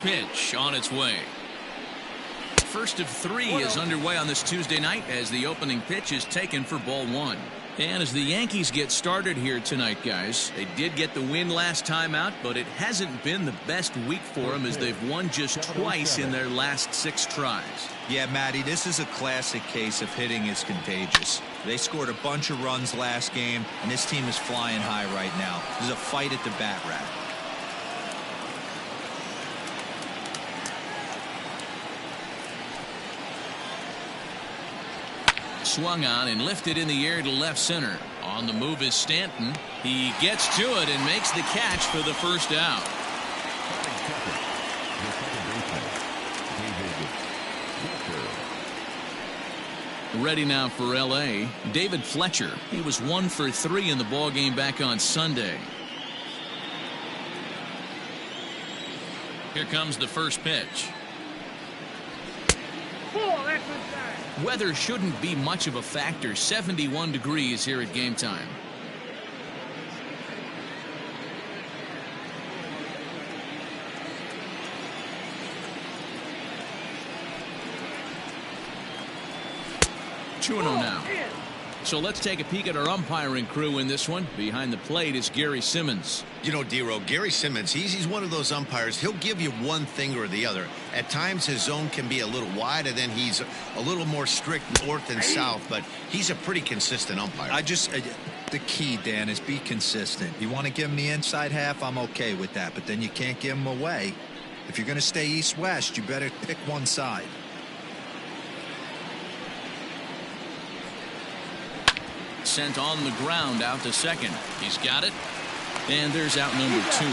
Pitch on its way. First of three is underway on this Tuesday night as the opening pitch is taken for ball one. And as the Yankees get started here tonight, guys, they did get the win last time out, but it hasn't been the best week for them as they've won just twice in their last 6 tries. Yeah, Matty, this is a classic case of hitting is contagious. They scored a bunch of runs last game, and this team is flying high right now. This is a fight at the bat rack. Swung on and lifted in the air to left center. On the move is Stanton. He gets to it and makes the catch for the first out. Ready now for L.A. David Fletcher. He was 1 for 3 in the ballgame back on Sunday. Here comes the first pitch. Weather shouldn't be much of a factor. 71 degrees here at game time. Two and 0 now. So let's take a peek at our umpiring crew in this one. Behind the plate is Gary Simmons. You know, D-Row, Gary Simmons, he's one of those umpires. He'll give you one thing or the other. At times his zone can be a little wide, and then he's a little more strict north and south, but he's a pretty consistent umpire. The key, Dan, is be consistent. You want to give him the inside half, I'm okay with that, but then you can't give him away. If you're going to stay east-west, you better pick one side. Sent on the ground out to second. He's got it. And there's out number 2.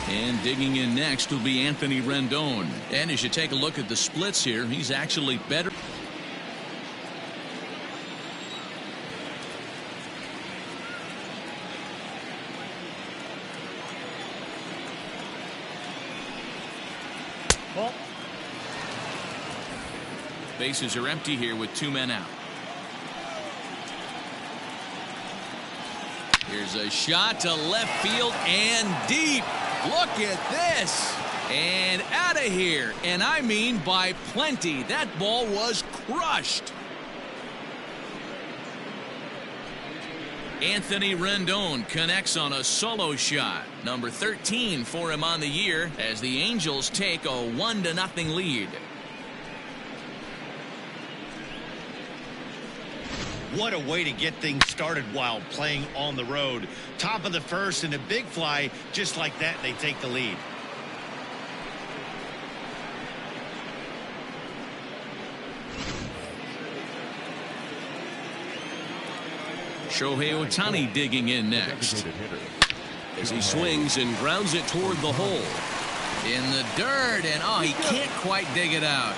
And digging in next will be Anthony Rendon. And as you take a look at the splits here, he's actually better. Bases are empty here with 2 men out. Here's a shot to left field and deep. Look at this. And out of here. And I mean by plenty. That ball was crushed. Anthony Rendon connects on a solo shot. Number 13 for him on the year as the Angels take a 1-0 lead. What a way to get things started while playing on the road. Top of the first and a big fly. Just like that, they take the lead. Shohei Ohtani digging in next. As he swings and grounds it toward the hole. In the dirt, and oh, he can't quite dig it out.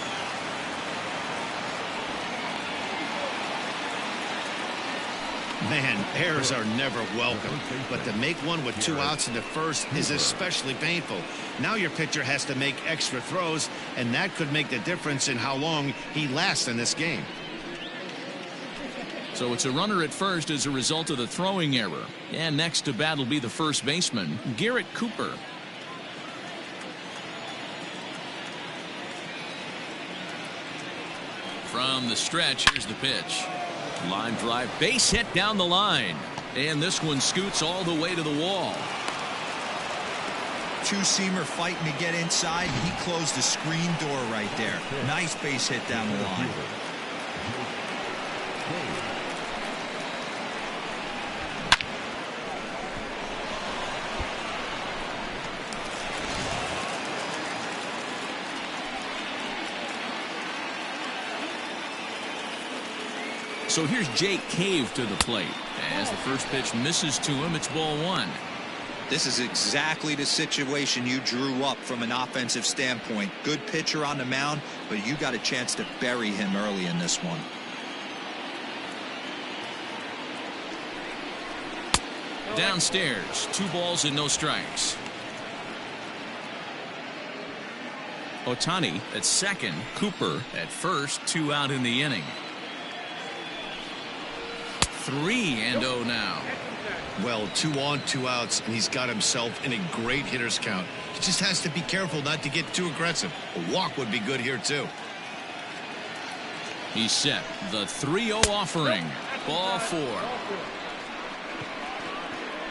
Man, errors are never welcome, but to make one with 2 outs in the first is especially painful. Now your pitcher has to make extra throws, and that could make the difference in how long he lasts in this game. So it's a runner at first as a result of the throwing error. And next to bat will be the first baseman, Garrett Cooper. From the stretch, here's the pitch. Line drive, base hit down the line. And this one scoots all the way to the wall. Two-seamer fighting to get inside. He closed the screen door right there. Nice base hit down the line. So here's Jake Cave to the plate. As the first pitch misses to him, it's ball 1. This is exactly the situation you drew up from an offensive standpoint. Good pitcher on the mound, but you got a chance to bury him early in this one. Downstairs, 2 balls and no strikes. Ohtani at second. Cooper at first. 2 out in the inning. 3-0 now. Well, 2 on, 2 outs, and he's got himself in a great hitter's count. He just has to be careful not to get too aggressive. A walk would be good here, too. He's set. The 3-0 offering. Ball 4.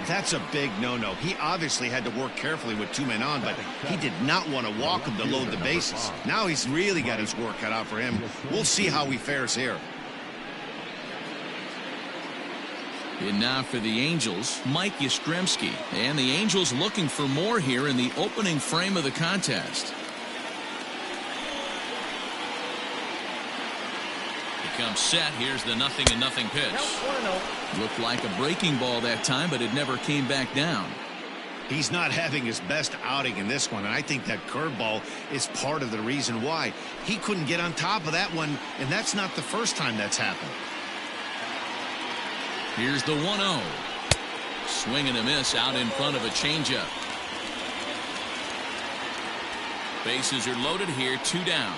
That's a big no-no. He obviously had to work carefully with 2 men on, but he did not want to walk him to load the bases. Now he's really got his work cut out for him. We'll see how he fares here. And now for the Angels, Mike Yastrzemski. And the Angels looking for more here in the opening frame of the contest. He comes set. Here's the 0-0 pitch. Looked like a breaking ball that time, but it never came back down. He's not having his best outing in this one, and I think that curveball is part of the reason why. He couldn't get on top of that one, and that's not the first time that's happened. Here's the 1-0. Swing and a miss out in front of a changeup. Bases are loaded here. 2 down.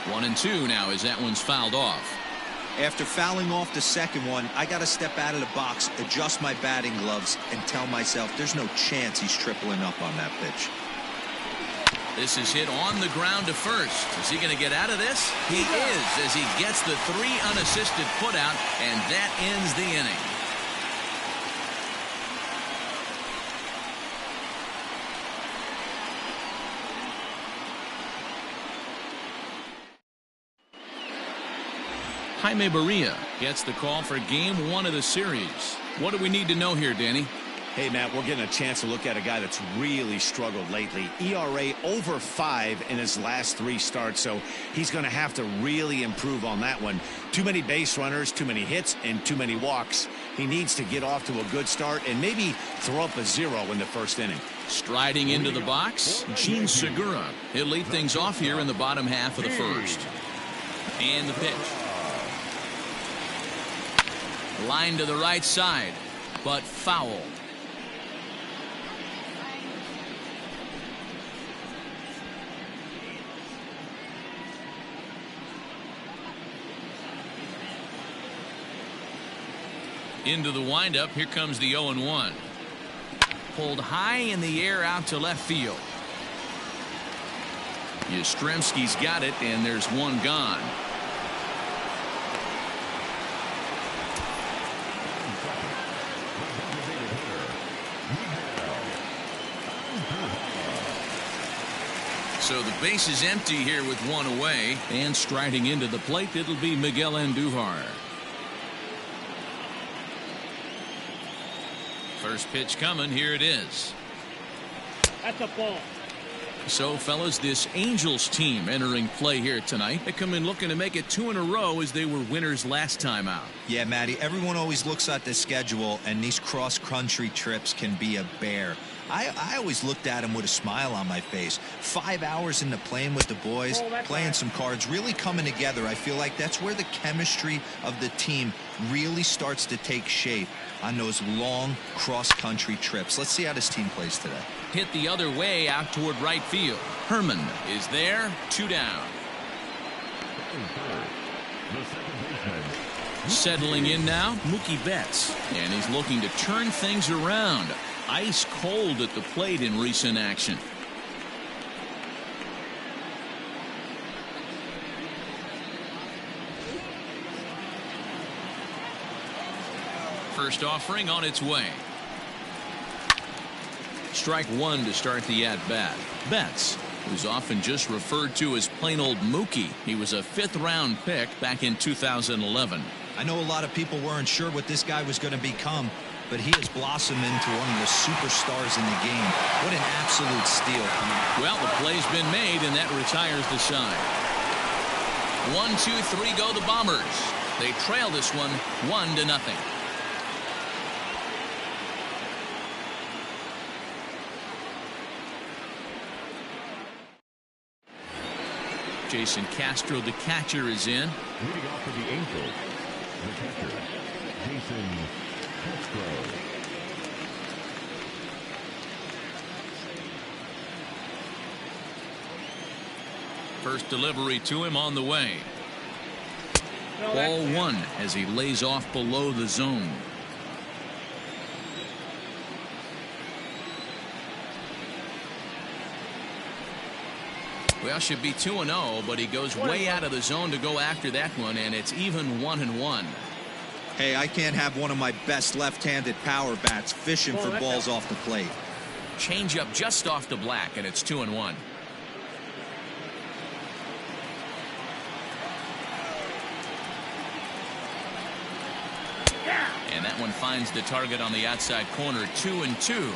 One and 2 now as that one's fouled off. After fouling off the second one, I got to step out of the box, adjust my batting gloves, and tell myself there's no chance he's tripling up on that pitch. This is hit on the ground to first. Is he going to get out of this? He is, as he gets the 3 unassisted putout, and that ends the inning. Jaime Barria gets the call for game 1 of the series. What do we need to know here, Danny? Hey, Matt, we're getting a chance to look at a guy that's really struggled lately. ERA over 5 in his last 3 starts, so he's going to have to really improve on that one. Too many base runners, too many hits, and too many walks. He needs to get off to a good start and maybe throw up a 0 in the first inning. Striding into the box, Gene Segura. He'll lead things off here in the bottom half of the first. And the pitch. Line to the right side, but foul. Into the windup. Here comes the 0-1. Pulled high in the air out to left field. Yastrzemski's got it, and there's one gone. So the base is empty here with 1 away, and striding into the plate, it'll be Miguel Andujar. First pitch coming. Here it is. That's a ball. So, fellas, this Angels team entering play here tonight. They come in looking to make it 2 in a row as they were winners last time out. Yeah, Matty, everyone always looks at the schedule, and these cross-country trips can be a bear. I always looked at him with a smile on my face. 5 hours into playing with the boys, playing some cards, really coming together. I feel like that's where the chemistry of the team really starts to take shape on those long cross-country trips. Let's see how this team plays today. Hit the other way out toward right field. Herman is there. 2 down. Settling in now, Mookie Betts. And he's looking to turn things around. Ice cold at the plate in recent action. First offering on its way. Strike 1 to start the at-bat. Betts, who's often just referred to as plain old Mookie. He was a 5th-round pick back in 2011. I know a lot of people weren't sure what this guy was going to become, but he has blossomed into one of the superstars in the game. What an absolute steal. Well, the play's been made, and that retires the side. 1, 2, 3 go the Bombers. They trail this one 1-0. Jason Castro, the catcher, is in. Leading off for the Angels, the catcher, Jason Castro. First delivery to him on the way. Ball one as he lays off below the zone. Well, should be 2-0, but he goes way out of the zone to go after that one, and it's even 1-1. Hey, I can't have one of my best left-handed power bats fishing for balls off the plate. Change up just off the black, and it's 2-1. And that one finds the target on the outside corner. 2-2.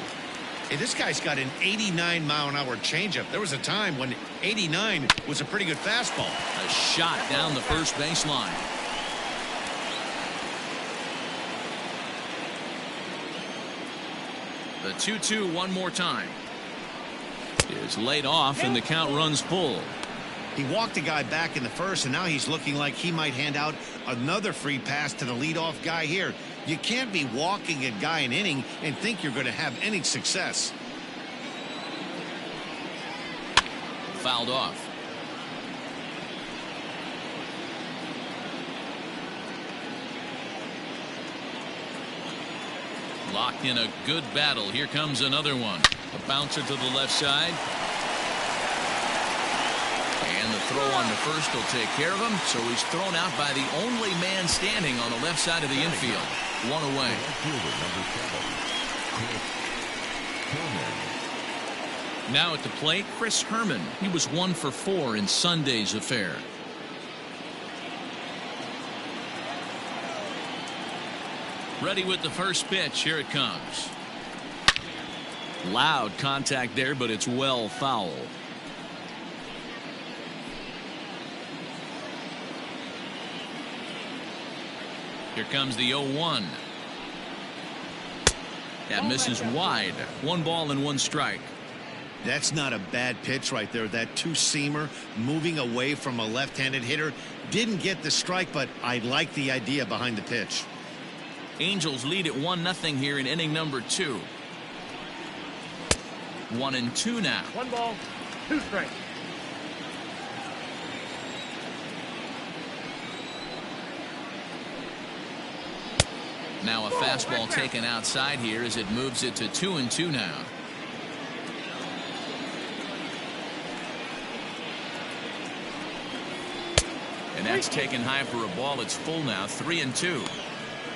Hey, this guy's got an 89-mile-an-hour changeup. There was a time when 89 was a pretty good fastball. A shot down the first baseline. The 2-2 one more time. Is laid off and the count runs full. He walked a guy back in the first, and now he's looking like he might hand out another free pass to the leadoff guy here. You can't be walking a guy an inning and think you're going to have any success. Fouled off. Locked in a good battle. Here comes another one. A bouncer to the left side. And the throw on the first will take care of him. So he's thrown out by the only man standing on the left side of the infield. One away. Now at the plate, Chris Herman. He was 1 for 4 in Sunday's affair. Ready with the first pitch. Here it comes. Loud contact there, but it's well foul. Here comes the 0-1. That misses wide. 1 ball and 1 strike. That's not a bad pitch right there. That two-seamer moving away from a left-handed hitter. Didn't get the strike, but I like the idea behind the pitch. Angels lead at 1-0 here in inning number 2. 1-2 now. 1 ball, 2 strikes. Now a fastball taken outside here as it moves it to 2-2 now. And that's taken high for a ball. It's full now. 3-2.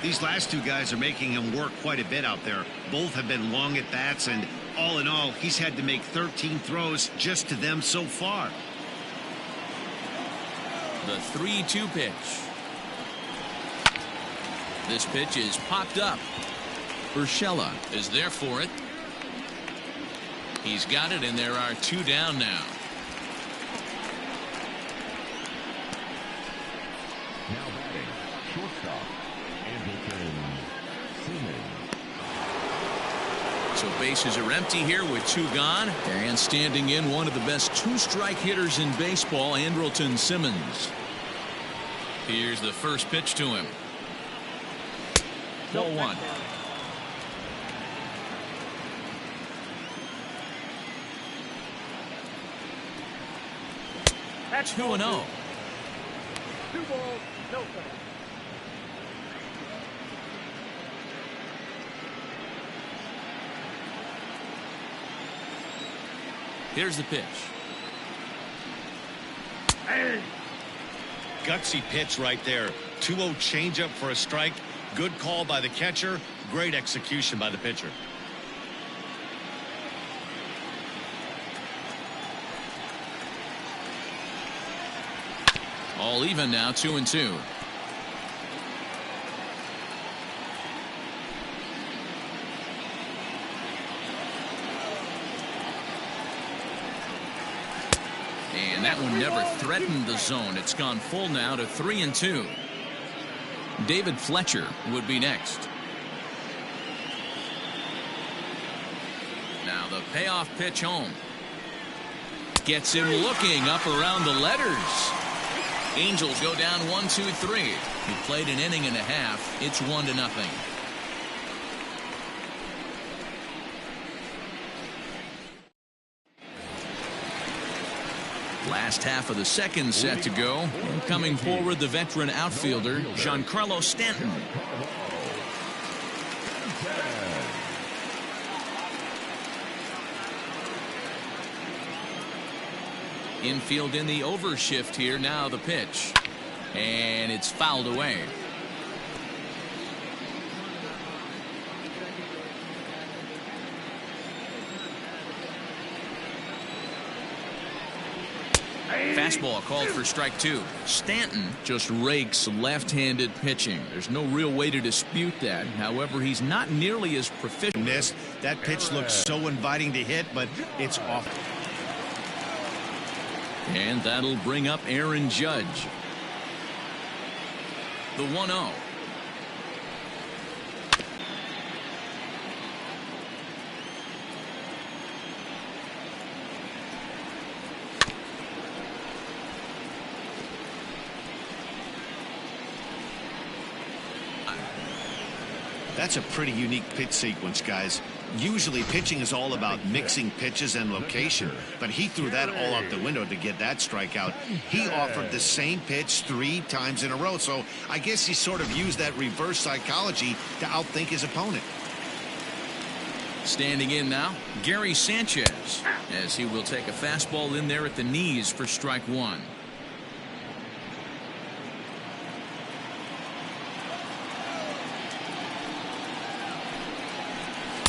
These last two guys are making him work quite a bit out there. Both have been long at bats, and all in all, he's had to make 13 throws just to them so far. The 3-2 pitch. This pitch is popped up. Urshela is there for it. He's got it, and there are 2 down now. Now batting, shortstop, So bases are empty here with 2 gone. And standing in, one of the best 2-strike hitters in baseball, Andrelton Simmons. Here's the first pitch to him. Ball 1. That's 2-0. 2 balls, no strikes. Here's the pitch. Gutsy pitch right there. 2-0 changeup for a strike. Good call by the catcher. Great execution by the pitcher. All even now, 2-2. And that one never threatened the zone. It's gone full now to 3-2. David Fletcher would be next. Now the payoff pitch home. Gets him looking up around the letters. Angels go down 1-2-3. He played an inning and a half. It's 1-0. Last half of the second set to go. And coming forward, the veteran outfielder, Giancarlo Stanton. Infield in the overshift here. Now the pitch. And it's fouled away. Fastball called for strike two. Stanton just rakes left-handed pitching. There's no real way to dispute that. However, he's not nearly as proficient. Missed. That pitch looks so inviting to hit, but it's off. And that'll bring up Aaron Judge. The 1-0. That's a pretty unique pitch sequence, guys. Usually pitching is all about mixing pitches and location, but he threw that all out the window to get that strikeout. He offered the same pitch 3 times in a row, so I guess he sort of used that reverse psychology to outthink his opponent. Standing in now, Gary Sanchez, as he will take a fastball in there at the knees for strike one.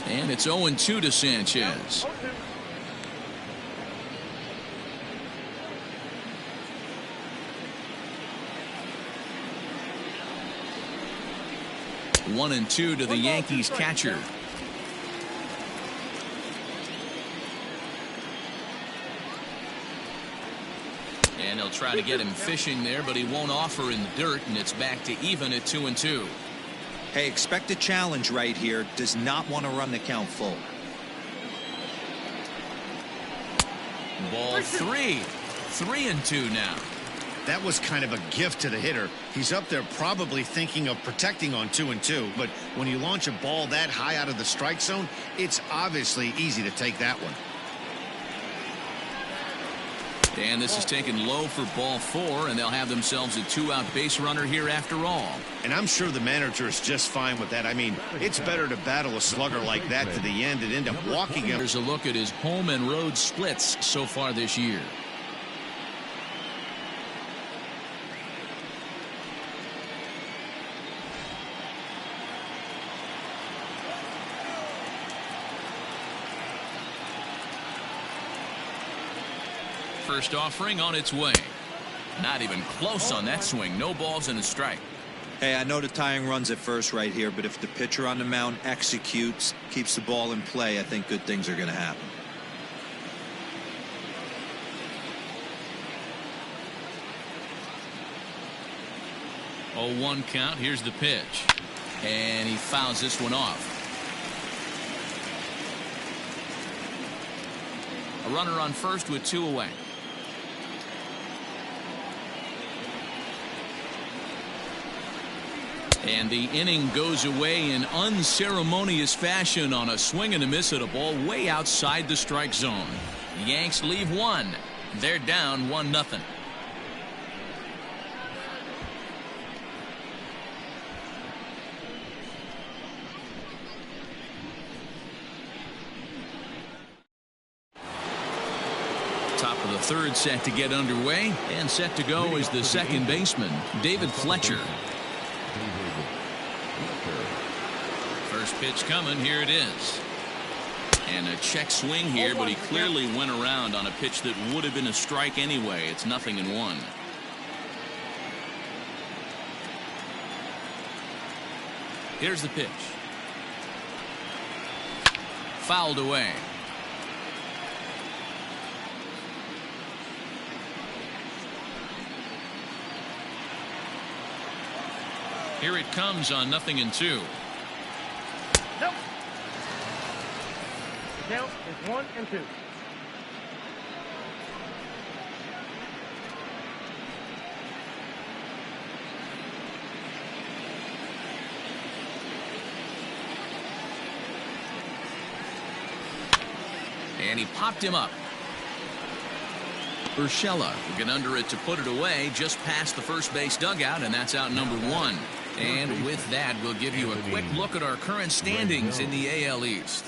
And it's 0-2 to Sanchez. One and two to the Yankees catcher. And they'll try to get him fishing there, but he won't offer in the dirt, and it's back to even at 2-2. Hey, expect a challenge right here. Does not want to run the count full. Ball 3. 3-2 now. That was kind of a gift to the hitter. He's up there probably thinking of protecting on 2-2, but when you launch a ball that high out of the strike zone, it's obviously easy to take that one. And this is taken low for ball 4, and they'll have themselves a 2-out base runner here after all. And I'm sure the manager is just fine with that. I mean, it's better to battle a slugger like that to the end and end up walking him. Here's a look at his home and road splits so far this year. First offering on its way. Not even close on that swing. No balls and a strike. Hey, I know the tying runs at first right here, but if the pitcher on the mound executes, keeps the ball in play, I think good things are going to happen. Oh, 1 count. Here's the pitch. And he fouls this one off. A runner on first with 2 away. And the inning goes away in unceremonious fashion on a swing and a miss at a ball way outside the strike zone. The Yanks leave 1. They're down 1-0. Top of the third set to get underway, and set to go is the second baseman, David Fletcher. First pitch coming. Here it is. And a check swing here, but he clearly went around on a pitch that would have been a strike anyway. It's 0-1. Here's the pitch. Fouled away. Here it comes on 0-2. Nope. Count is 1-2. And he popped him up. Urshela will get under it to put it away just past the first base dugout, and that's out number 1. And with that, we'll give you a quick look at our current standings in the AL East.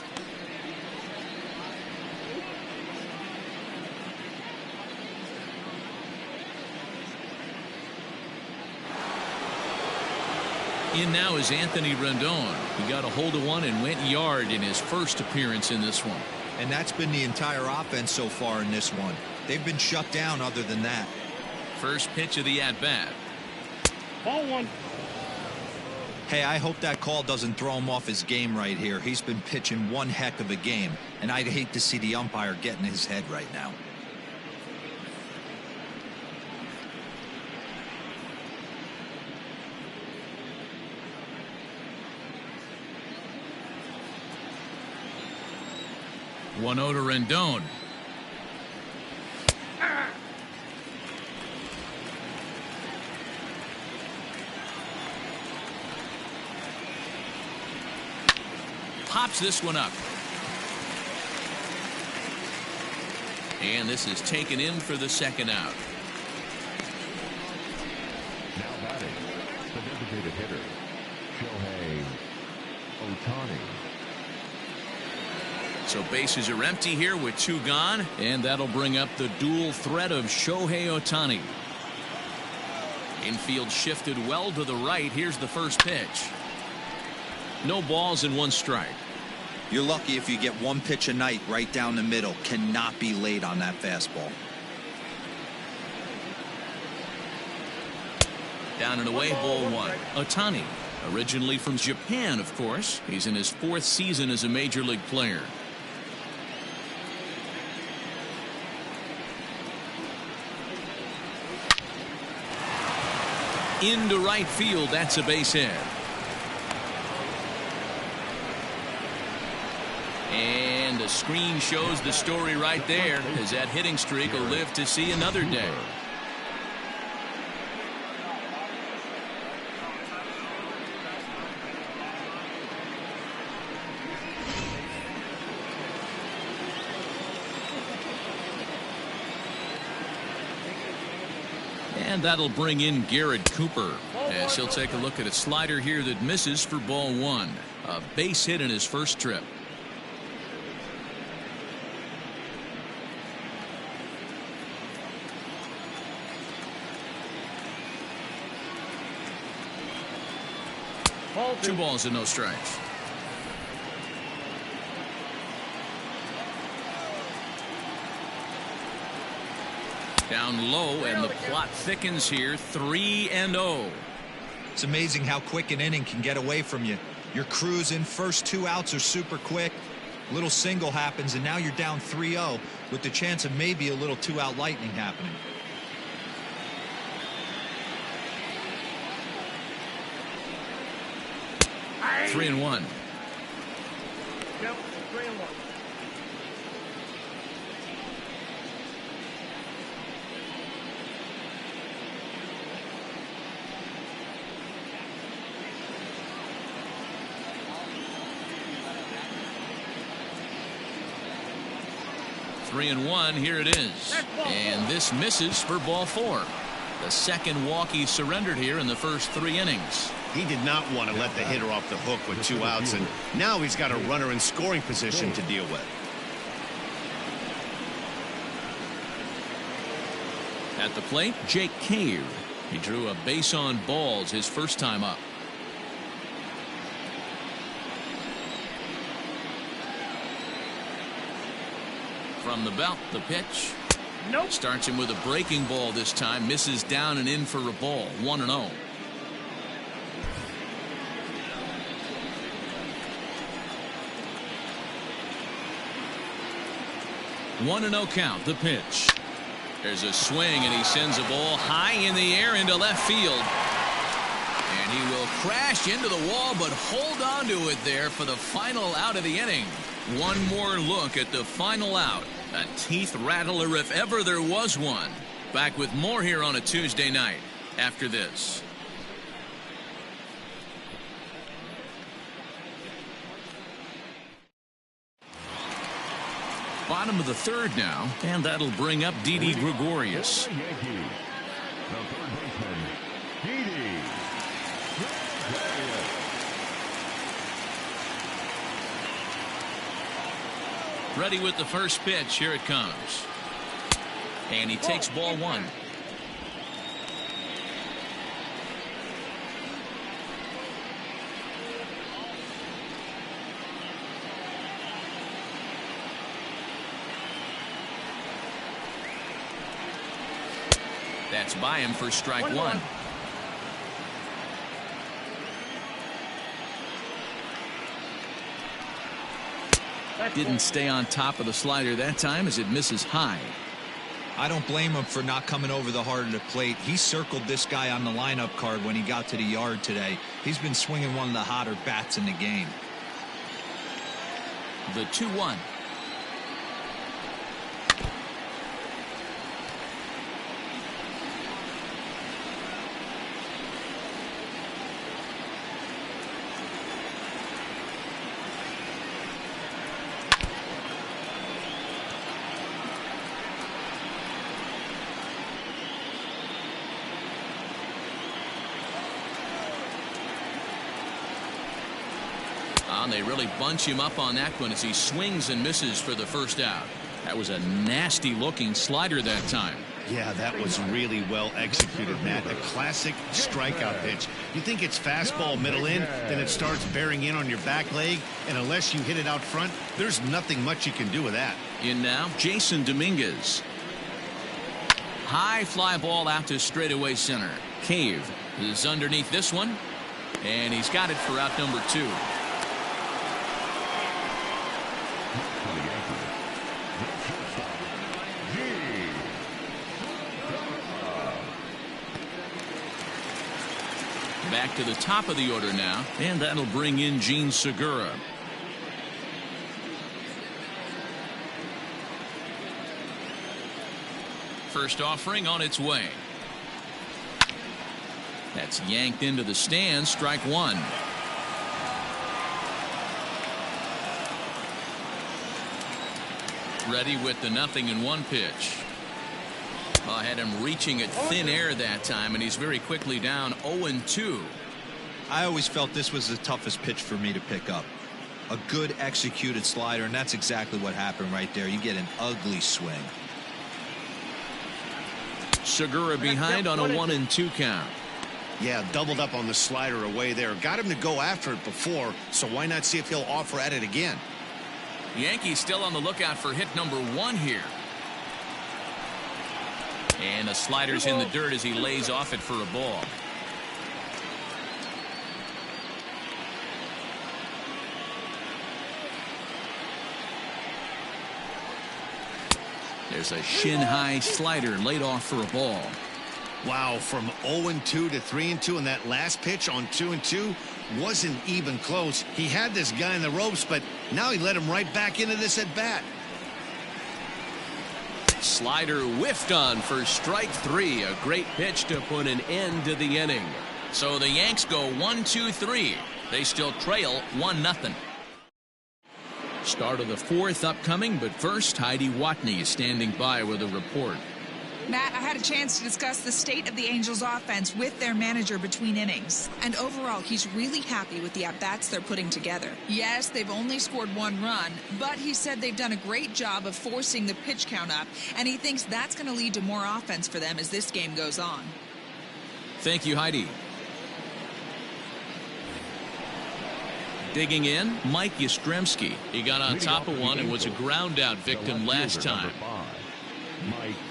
In now is Anthony Rendon. He got a hold of one and went yard in his first appearance in this one. And that's been the entire offense so far in this one. They've been shut down other than that. First pitch of the at-bat. Ball 1. Hey, I hope that call doesn't throw him off his game right here. He's been pitching one heck of a game, and I'd hate to see the umpire get in his head right now. One to Rendon. Pops this one up. And this is taken in for the second out. Now batting, the designated hitter, Shohei Ohtani. So bases are empty here with 2 gone, and that'll bring up the dual threat of Shohei Ohtani. Infield shifted well to the right. Here's the first pitch. No balls and 1 strike. You're lucky if you get 1 pitch a night right down the middle. Cannot be late on that fastball. Down and away, ball 1. Ohtani, originally from Japan, of course. He's in his 4th season as a major league player. Into right field, that's a base hit. And the screen shows the story right there, as that hitting streak will live to see another day. And that'll bring in Garrett Cooper, as he'll take a look at a slider here that misses for ball 1. A base hit in his first trip. Ball 2. 2 balls and no strikes. Down low, and the plot thickens here. 3-0. It's amazing how quick an inning can get away from you. You're cruising. First 2 outs are super quick. Little single happens, and now you're down 3-0 with the chance of maybe a little 2-out lightning happening. Aye. 3-1. Yep, 3-1. Three and 1. Here it is. And this misses for ball 4. The second walk he surrendered here in the first 3 innings. He did not want to let the hitter off the hook with 2 outs, and now he's got a runner in scoring position to deal with. At the plate, Jake Cave. He drew a base on balls his first time up. From the belt, the pitch. Nope. Starts him with a breaking ball this time. Misses down and in for a ball. 1-0. One and 0 count. The pitch. There's a swing, and he sends a ball high in the air into left field. And he will crash into the wall, but hold on to it there for the final out of the inning. One more look at the final out. A teeth rattler if ever there was one. Back with more here on a Tuesday night after this. Bottom of the third now, and that'll bring up Didi Gregorius. For the Yankees, the third baseman, Didi Gregorius. Ready with the first pitch. Here it comes. And he takes ball one. That's by him for strike one. Didn't stay on top of the slider that time as it misses high. I don't blame him for not coming over the heart of the plate. He circled this guy on the lineup card when he got to the yard today. He's been swinging one of the hotter bats in the game. The 2-1. And they really bunch him up on that one as he swings and misses for the first out. That was a nasty looking slider that time. Yeah, that was really well executed, Matt. A classic strikeout pitch. You think it's fastball middle in, then it starts bearing in on your back leg, and unless you hit it out front, there's nothing much you can do with that. In now, Jason Dominguez. High fly ball out to straightaway center. Cave is underneath this one, and he's got it for out number 2. Back to the top of the order now, and that'll bring in Gene Segura. First offering on its way. That's yanked into the stands. Strike one. Ready with the 0-1 pitch. I had him reaching at thin air that time, and he's very quickly down 0-2. I always felt this was the toughest pitch for me to pick up. A good executed slider, and that's exactly what happened right there. You get an ugly swing. Segura behind on a 1-2 count. Yeah, doubled up on the slider away there. Got him to go after it before, so why not see if he'll offer at it again? Yankees still on the lookout for hit number 1 here. And the slider's in the dirt as he lays off it for a ball. There's a shin-high slider laid off for a ball. Wow, from 0-2 to 3-2, and that last pitch on 2-2 wasn't even close. He had this guy in the ropes, but now he let him right back into this at bat. Slider whiffed on for strike 3. A great pitch to put an end to the inning. So the Yanks go 1-2-3. They still trail 1-0. Start of the 4th upcoming, but first Heidi Watney is standing by with a report. Matt, I had a chance to discuss the state of the Angels offense with their manager between innings. And overall, he's really happy with the at-bats they're putting together. Yes, they've only scored 1 run, but he said they've done a great job of forcing the pitch count up, and he thinks that's going to lead to more offense for them as this game goes on. Thank you, Heidi. Digging in, Mike Yastrzemski. He got on top of one and was a ground out victim last time. Mike Yastrzemski.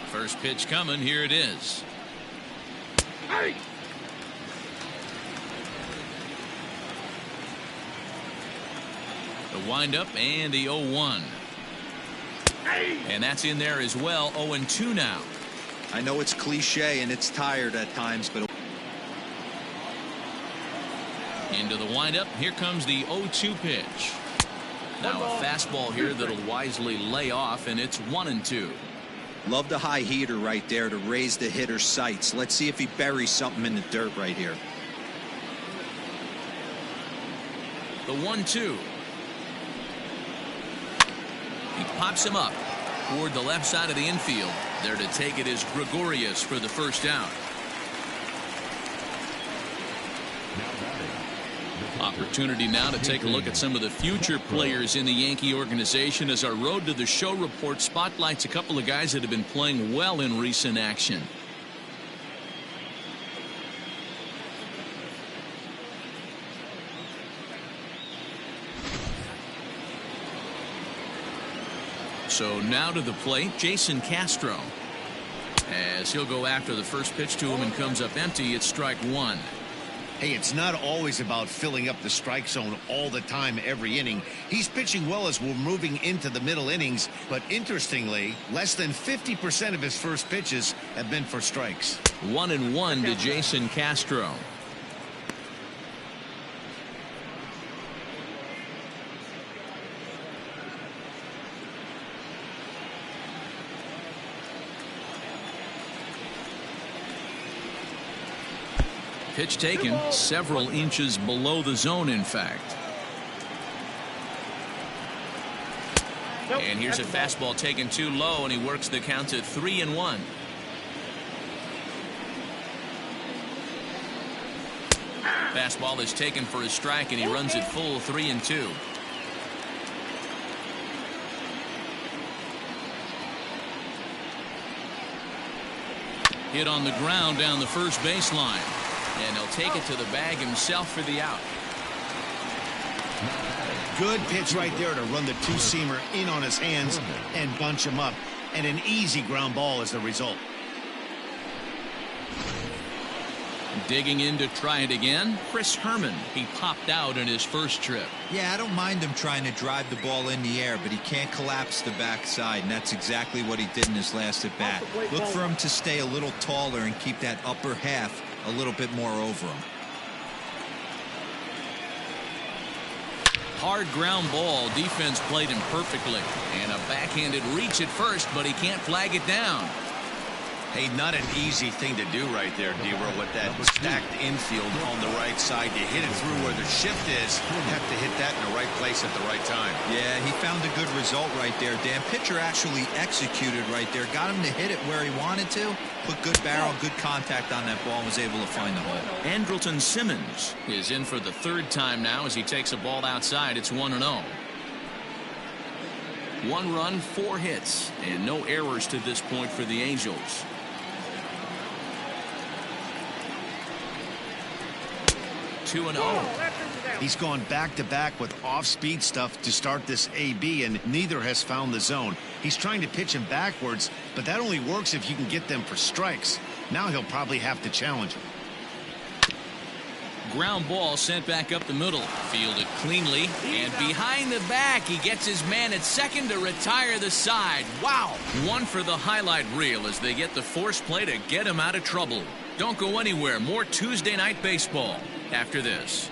First pitch coming. Here it is. Hey! The windup and the 0-1. Hey! And that's in there as well. 0-2 now. I know it's cliche and it's tired at times, but Into the windup. Here comes the 0-2 pitch. Now a fastball here that'll wisely lay off, and it's 1-2. love the high heater right there to raise the hitter's sights. Let's see if he buries something in the dirt right here. The 1-2. He pops him up toward the left side of the infield. There to take it is Gregorius for the first out. Opportunity now to take a look at some of the future players in the Yankee organization as our Road to the Show report spotlights a couple of guys that have been playing well in recent action. So now to the plate, Jason Castro. As he'll go after the first pitch to him and comes up empty, it's strike one. Hey, it's not always about filling up the strike zone all the time every inning. He's pitching well as we're moving into the middle innings, but interestingly, less than 50% of his first pitches have been for strikes. 1-1 to Jason Castro. Pitch taken several inches below the zone, in fact. And here's a fastball taken too low, and he works the count to 3-1. Fastball is taken for a strike, and he runs it full 3-2. Hit on the ground down the first baseline. And he'll take it to the bag himself for the out. Good pitch right there to run the two-seamer in on his hands and bunch him up. And an easy ground ball as the result. Digging in to try it again, Chris Herman. He popped out in his first trip. Yeah, I don't mind him trying to drive the ball in the air, but he can't collapse the backside, and that's exactly what he did in his last at-bat. Look for him to stay a little taller and keep that upper half a little bit more over him. Hard ground ball. Defense played him perfectly. And a backhanded reach at first, but he can't flag it down. Hey, not an easy thing to do right there, D-Row, with that stacked infield on the right side. You hit it through where the shift is. You have to hit that in the right place at the right time. Yeah, he found a good result right there, Dan. Pitcher actually executed right there. Got him to hit it where he wanted to. Put good barrel, good contact on that ball, and was able to find the hole. Andrelton Simmons is in for the third time now as he takes a ball outside. It's 1-0. 1 run, 4 hits, and no errors to this point for the Angels. 2-0. He's gone back-to-back with off-speed stuff to start this AB, and neither has found the zone. He's trying to pitch him backwards, but that only works if you can get them for strikes. Now he'll probably have to challenge him. Ground ball sent back up the middle. Fielded cleanly, and behind the back, he gets his man at second to retire the side. Wow! One for the highlight reel as they get the force play to get him out of trouble. Don't go anywhere. More Tuesday Night Baseball after this.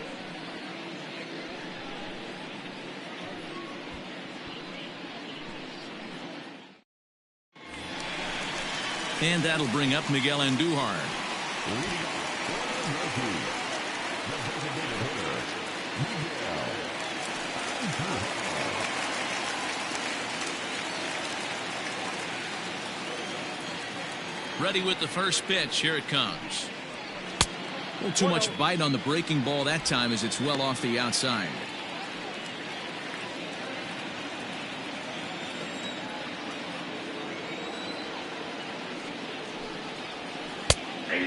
And that'll bring up Miguel Andujar. Ready with the first pitch. Here it comes. A little too much bite on the breaking ball that time as it's well off the outside.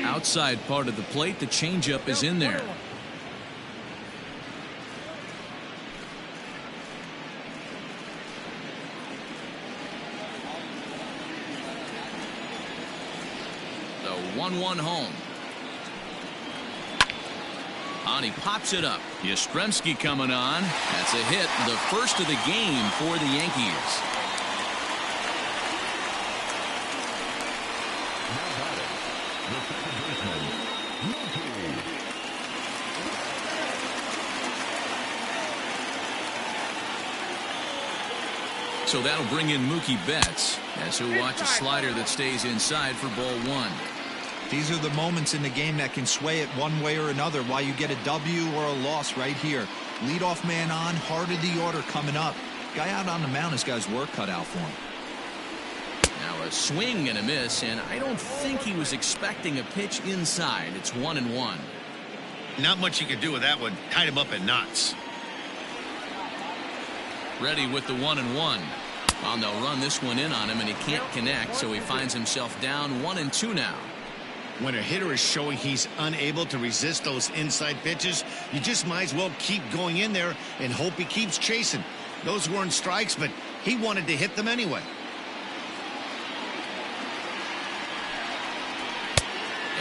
Outside part of the plate, the changeup is in there. The 1-1 home. And he pops it up. Yastrzemski coming on. That's a hit, the first of the game for the Yankees. So that'll bring in Mookie Betts as he'll watch a slider that stays inside for ball one. These are the moments in the game that can sway it one way or another, why you get a W or a loss right here. Leadoff man on, heart of the order coming up. Guy out on the mound has got his work cut out for him. Now a swing and a miss, and I don't think he was expecting a pitch inside. It's 1-1. Not much you could do with that one. Tied him up in knots. Ready with the 1-1. Well, they'll run this one in on him, and he can't connect, so he finds himself down 1-2 now. When a hitter is showing he's unable to resist those inside pitches, you just might as well keep going in there and hope he keeps chasing. Those weren't strikes, but he wanted to hit them anyway.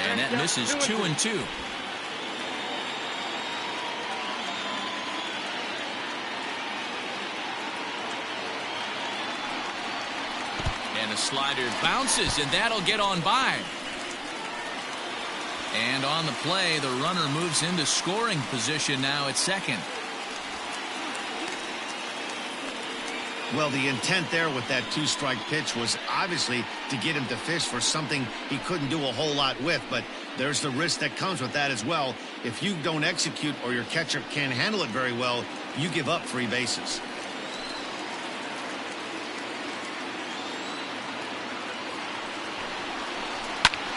And that misses 2-2. And a slider bounces, and that'll get on by. And on the play, the runner moves into scoring position now at second. Well, the intent there with that two-strike pitch was obviously to get him to fish for something he couldn't do a whole lot with, but there's the risk that comes with that as well. If you don't execute or your catcher can't handle it very well, you give up 3 bases.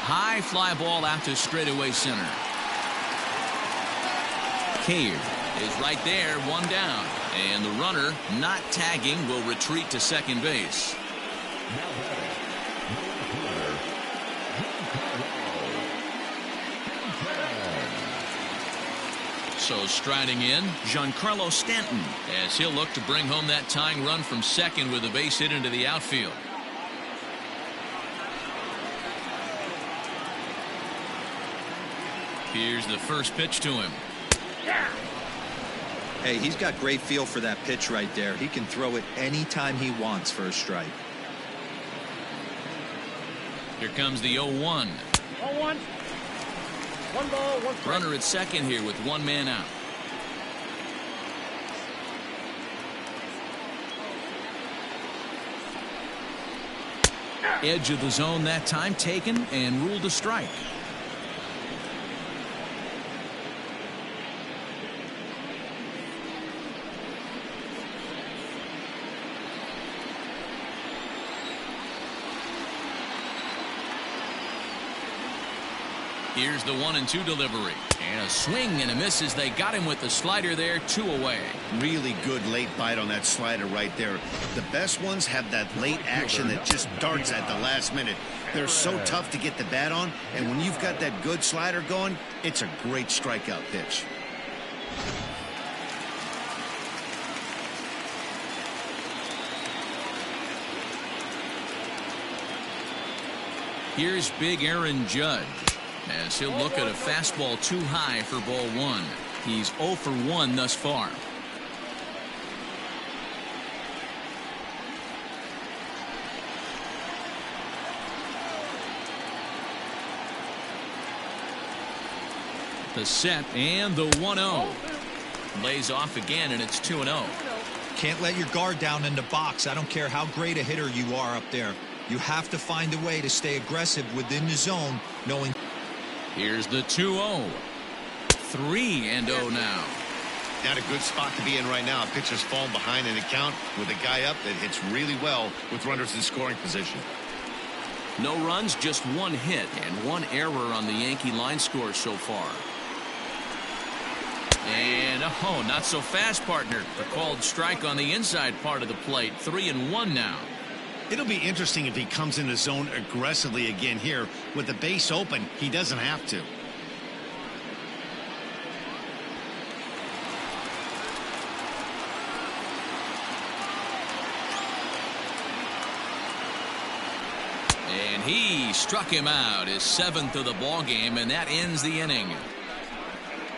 High fly ball out to straightaway center. Cave is right there, 1 down. And the runner, not tagging, will retreat to second base. So striding in, Giancarlo Stanton, as he'll look to bring home that tying run from second with a base hit into the outfield. Here's the first pitch to him. Hey, he's got great feel for that pitch right there. He can throw it anytime he wants for a strike. Here comes the 0-1. 0-1. 1 ball, 1 strike. Runner at second here with 1 man out. Edge of the zone that time taken and ruled a strike. Here's the 1-2 delivery. And a swing and a miss as they got him with the slider there, 2 away. Really good late bite on that slider right there. The best ones have that late action that just darts at the last minute. They're so tough to get the bat on, and when you've got that good slider going, it's a great strikeout pitch. Here's big Aaron Judge, as he'll look at a fastball too high for ball 1. He's 0 for 1 thus far. The set and the 1-0. Lays off again, and it's 2-0. Can't let your guard down in the box. I don't care how great a hitter you are up there. You have to find a way to stay aggressive within the zone, knowing. Here's the 2-0. 3-0 now. Not a good spot to be in right now. Pitcher's falling behind in the count with a guy up that hits really well with runners in scoring position. No runs, just 1 hit and 1 error on the Yankee line score so far. And oh, not so fast, partner. A called strike on the inside part of the plate. 3-1 now. It'll be interesting if he comes in the zone aggressively again here. With the base open, he doesn't have to. And he struck him out, his 7th of the ball game, and that ends the inning.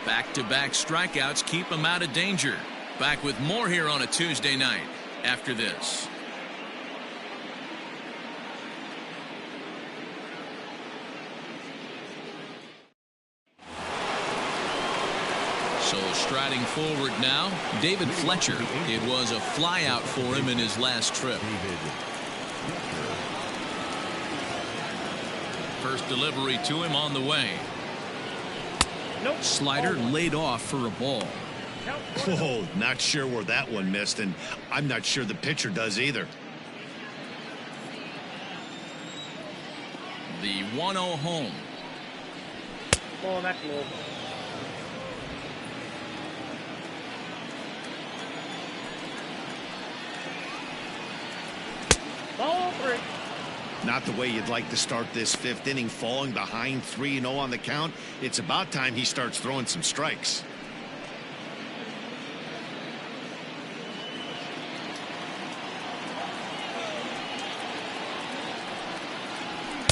Back-to-back strikeouts keep him out of danger. Back with more here on a Tuesday night after this. So striding forward now, David Fletcher. It was a flyout for him in his last trip. First delivery to him on the way. Nope. Slider laid off for a ball. Whoa, not sure where that one missed, and I'm not sure the pitcher does either. The 1-0 home. Ball that low. Ball 3. Not the way you'd like to start this 5th inning, falling behind 3-0 on the count. It's about time he starts throwing some strikes.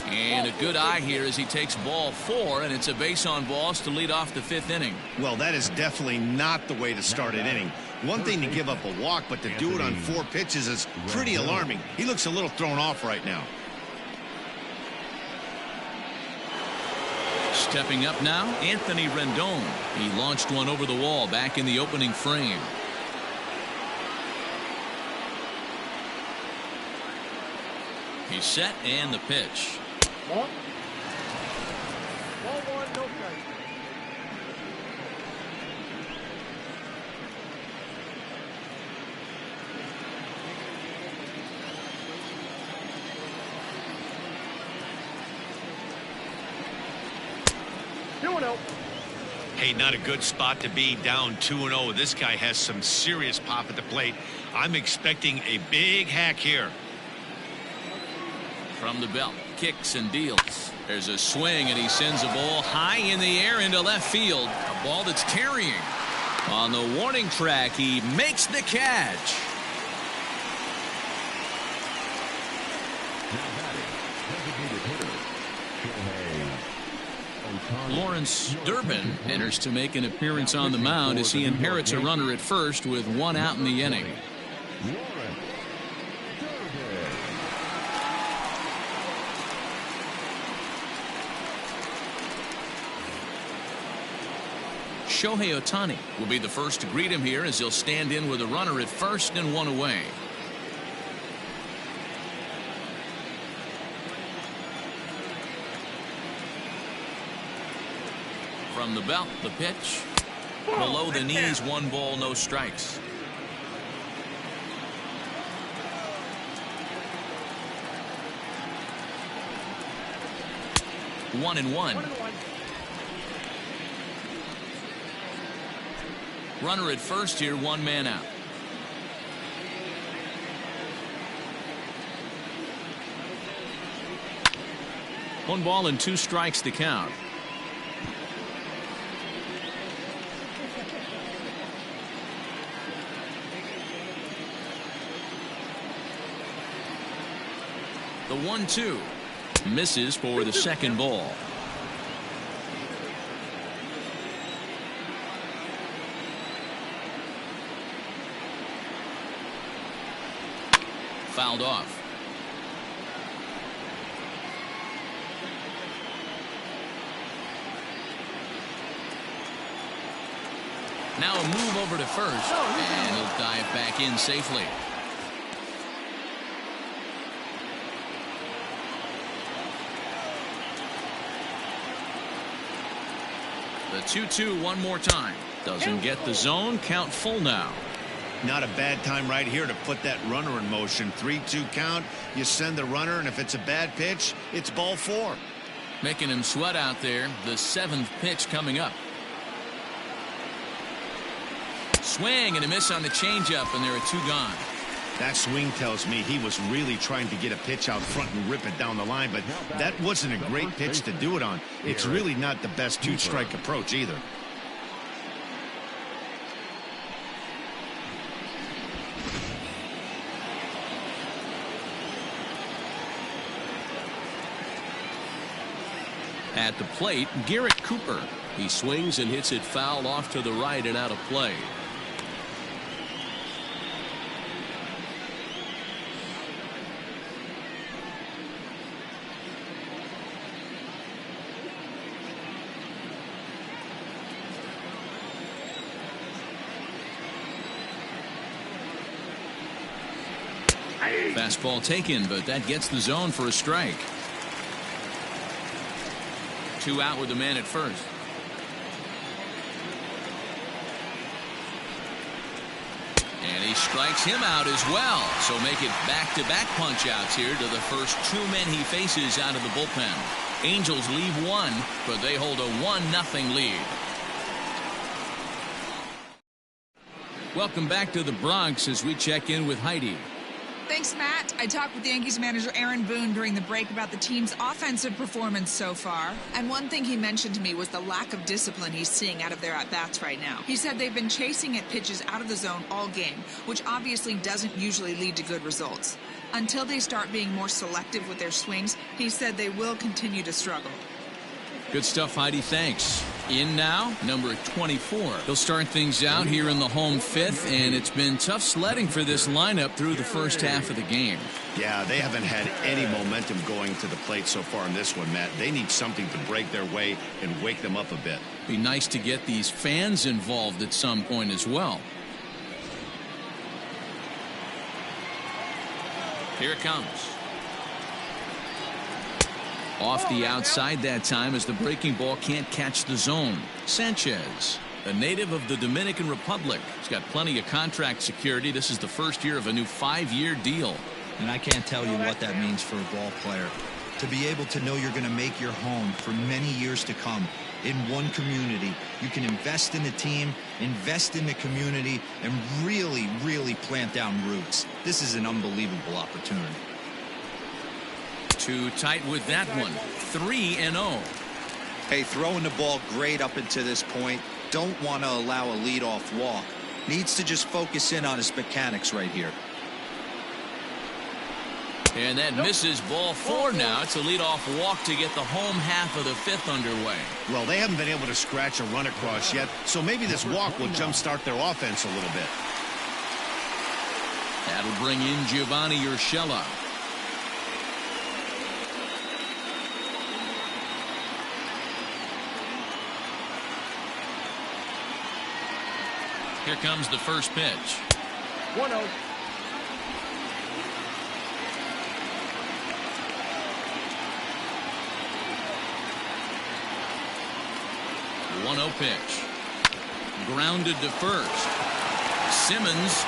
And a good eye here as he takes ball 4, and it's a base on balls to lead off the 5th inning. Well, that is definitely not the way to start an inning. One thing to give up a walk, but to do it on 4 pitches is pretty alarming. He looks a little thrown off right now. Stepping up now, Anthony Rendon. He launched one over the wall back in the opening frame. He's set, and the pitch. Ball 1, no strike. Hey, not a good spot to be, down 2-0. This guy has some serious pop at the plate. I'm expecting a big hack here. From the belt, kicks and deals. There's a swing, and he sends a ball high in the air into left field. A ball that's carrying. On the warning track, he makes the catch. Lawrence Durbin enters to make an appearance on the mound as he inherits a runner at first with 1 out in the inning. Shohei Ohtani will be the first to greet him here as he'll stand in with a runner at first and 1 away. From the belt, the pitch. Below the knees, 1 ball, no strikes. One and one. Runner at first here, 1 man out. One ball and 2 strikes to count. The 1-2 misses for the second ball. Fouled off. Now a move over to first, and he'll dive back in safely. The 2-2 one more time. Doesn't get the zone. Count full now. Not a bad time right here to put that runner in motion. 3-2 count. You send the runner, and if it's a bad pitch, it's ball 4. Making him sweat out there. The 7th pitch coming up. Swing and a miss on the changeup, and there are 2 gone. That swing tells me he was really trying to get a pitch out front and rip it down the line, but that wasn't a great pitch to do it on. It's really not the best 2-strike approach either. At the plate, Garrett Cooper. He swings and hits it foul off to the right and out of play. Fastball taken, but that gets the zone for a strike. 2 out with the man at first. He strikes him out as well. So make it back-to-back punch-outs here to the first two men he faces out of the bullpen. Angels leave one, but they hold a 1-0 lead. Welcome back to the Bronx as we check in with Heidi. Thanks, Matt. I talked with Yankees manager Aaron Boone during the break about the team's offensive performance so far. And one thing he mentioned to me was the lack of discipline he's seeing out of their at-bats right now. He said they've been chasing at pitches out of the zone all game, which obviously doesn't usually lead to good results. Until they start being more selective with their swings, he said they will continue to struggle. Good stuff, Heidi. Thanks. In now, number 24. He'll start things out here in the home fifth, and it's been tough sledding for this lineup through the first half of the game. Yeah, they haven't had any momentum going to the plate so far in this one, Matt. They need something to break their way and wake them up a bit. Be nice to get these fans involved at some point as well. Here it comes. Off the outside that time as the breaking ball can't catch the zone. Sanchez, a native of the Dominican Republic. He's got plenty of contract security. This is the first year of a new 5-year deal. And I can't tell you what that means for a ball player. To be able to know you're going to make your home for many years to come in one community. You can invest in the team, invest in the community, and really, really plant down roots. This is an unbelievable opportunity. Too tight with that one. 3-0. Hey, throwing the ball great up until this point. Don't want to allow a leadoff walk. Needs to just focus in on his mechanics right here. And that misses ball 4 now. It's a leadoff walk to get the home half of the fifth underway. Well, they haven't been able to scratch a run across yet, so maybe this walk will jumpstart their offense a little bit. That'll bring in Giovanni Urshela. Here comes the first pitch. 1-0. The 1-0 pitch. Grounded to first. Simmons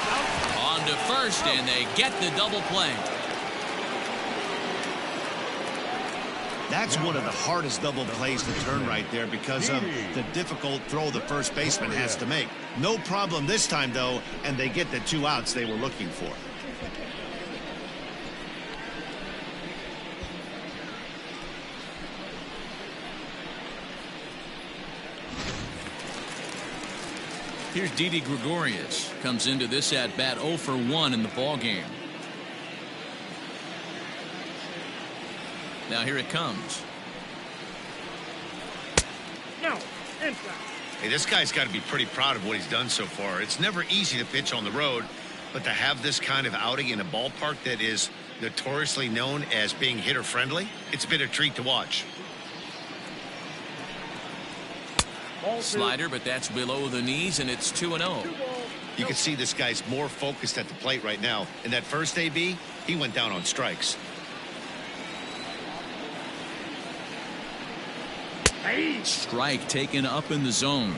on to first, and they get the double play. That's one of the hardest double plays to turn right there because of the difficult throw the first baseman has to make. No problem this time, though, and they get the 2 outs they were looking for. Here's Didi Gregorius. Comes into this at-bat 0 for 1 in the ballgame. Now here it comes. No, inside. Hey, this guy's got to be pretty proud of what he's done so far. It's never easy to pitch on the road, but to have this kind of outing in a ballpark that is notoriously known as being hitter-friendly, it's been a treat to watch. Slider, but that's below the knees, and it's 2-0. You can see this guy's more focused at the plate right now. In that first AB, he went down on strikes. Strike taken up in the zone.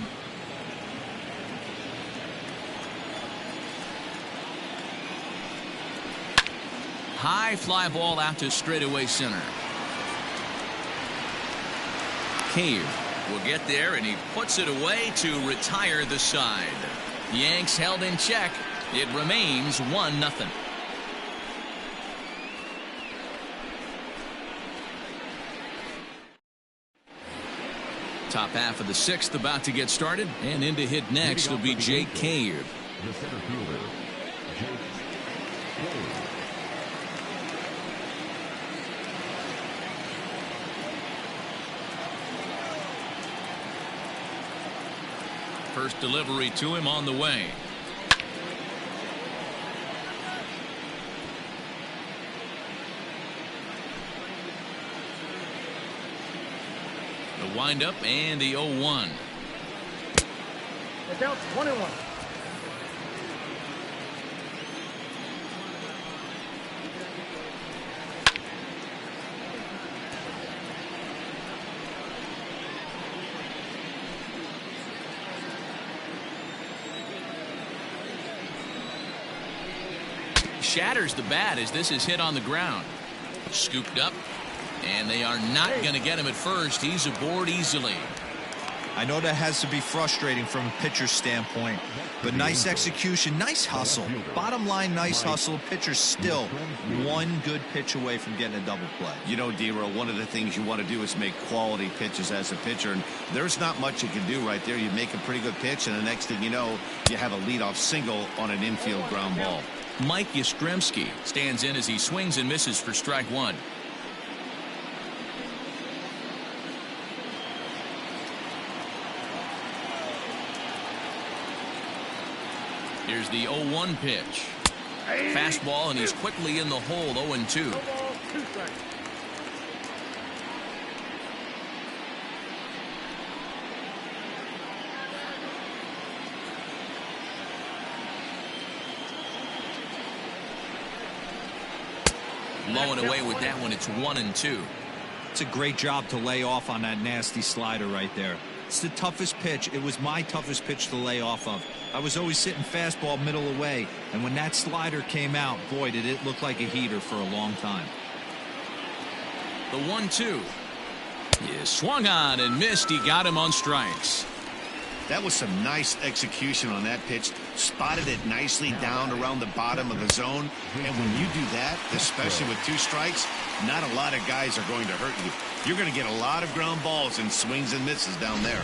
High fly ball out to straightaway center. Cave will get there, and he puts it away to retire the side. Yanks held in check. It remains 1-0. Top half of the sixth about to get started, and in to hit next will be Jake Cave. The center fielder, Jake Cave. First delivery to him on the way. The windup and the 0-1. It's out 21. shatters the bat as this is hit on the ground. Scooped up, and they are not going to get him at first. He's aboard easily. I know that has to be frustrating from a pitcher's standpoint, but nice execution, nice hustle. Bottom line, nice hustle. Pitcher's still one good pitch away from getting a double play. You know, D-Row, one of the things you want to do is make quality pitches as a pitcher, and there's not much you can do right there. You make a pretty good pitch, and the next thing you know, you have a leadoff single on an infield ground ball. Mike Yastrzemski stands in as he swings and misses for strike one. Here's the 0-1 pitch. Fastball, and he's quickly in the hole. 0-2. Low and away with that one. It's 1-2. It's a great job to lay off on that nasty slider right there. It's the toughest pitch. It was my toughest pitch to lay off of. I was always sitting fastball middle away, and when that slider came out, boy, did it look like a heater for a long time. The 1-2 is swung on and missed. He got him on strikes. That was some nice execution on that pitch. Spotted it nicely down around the bottom of the zone. And when you do that, especially with 2 strikes, not a lot of guys are going to hurt you. You're going to get a lot of ground balls and swings and misses down there.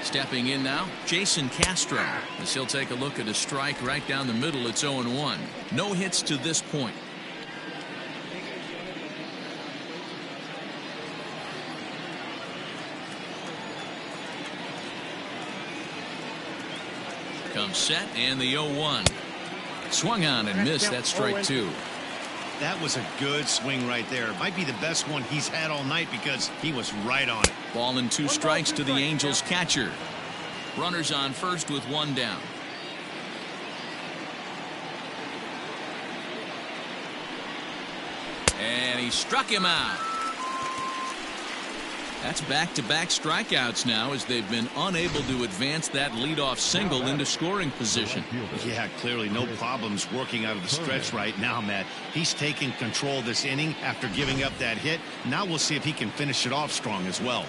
Stepping in now, Jason Castro, as he'll take a look at a strike right down the middle. It's 0-1. No hits to this point. Comes set, and the 0-1. Swung on and missed. That's strike 2. That was a good swing right there. It might be the best one he's had all night because he was right on it. Ball and 2 strikes to the Angels catcher. Runners on first with 1 down. And he struck him out. That's back-to-back strikeouts now as they've been unable to advance that leadoff single into scoring position. Yeah, clearly no problems working out of the stretch right now, Matt. He's taking control of this inning after giving up that hit. Now we'll see if he can finish it off strong as well.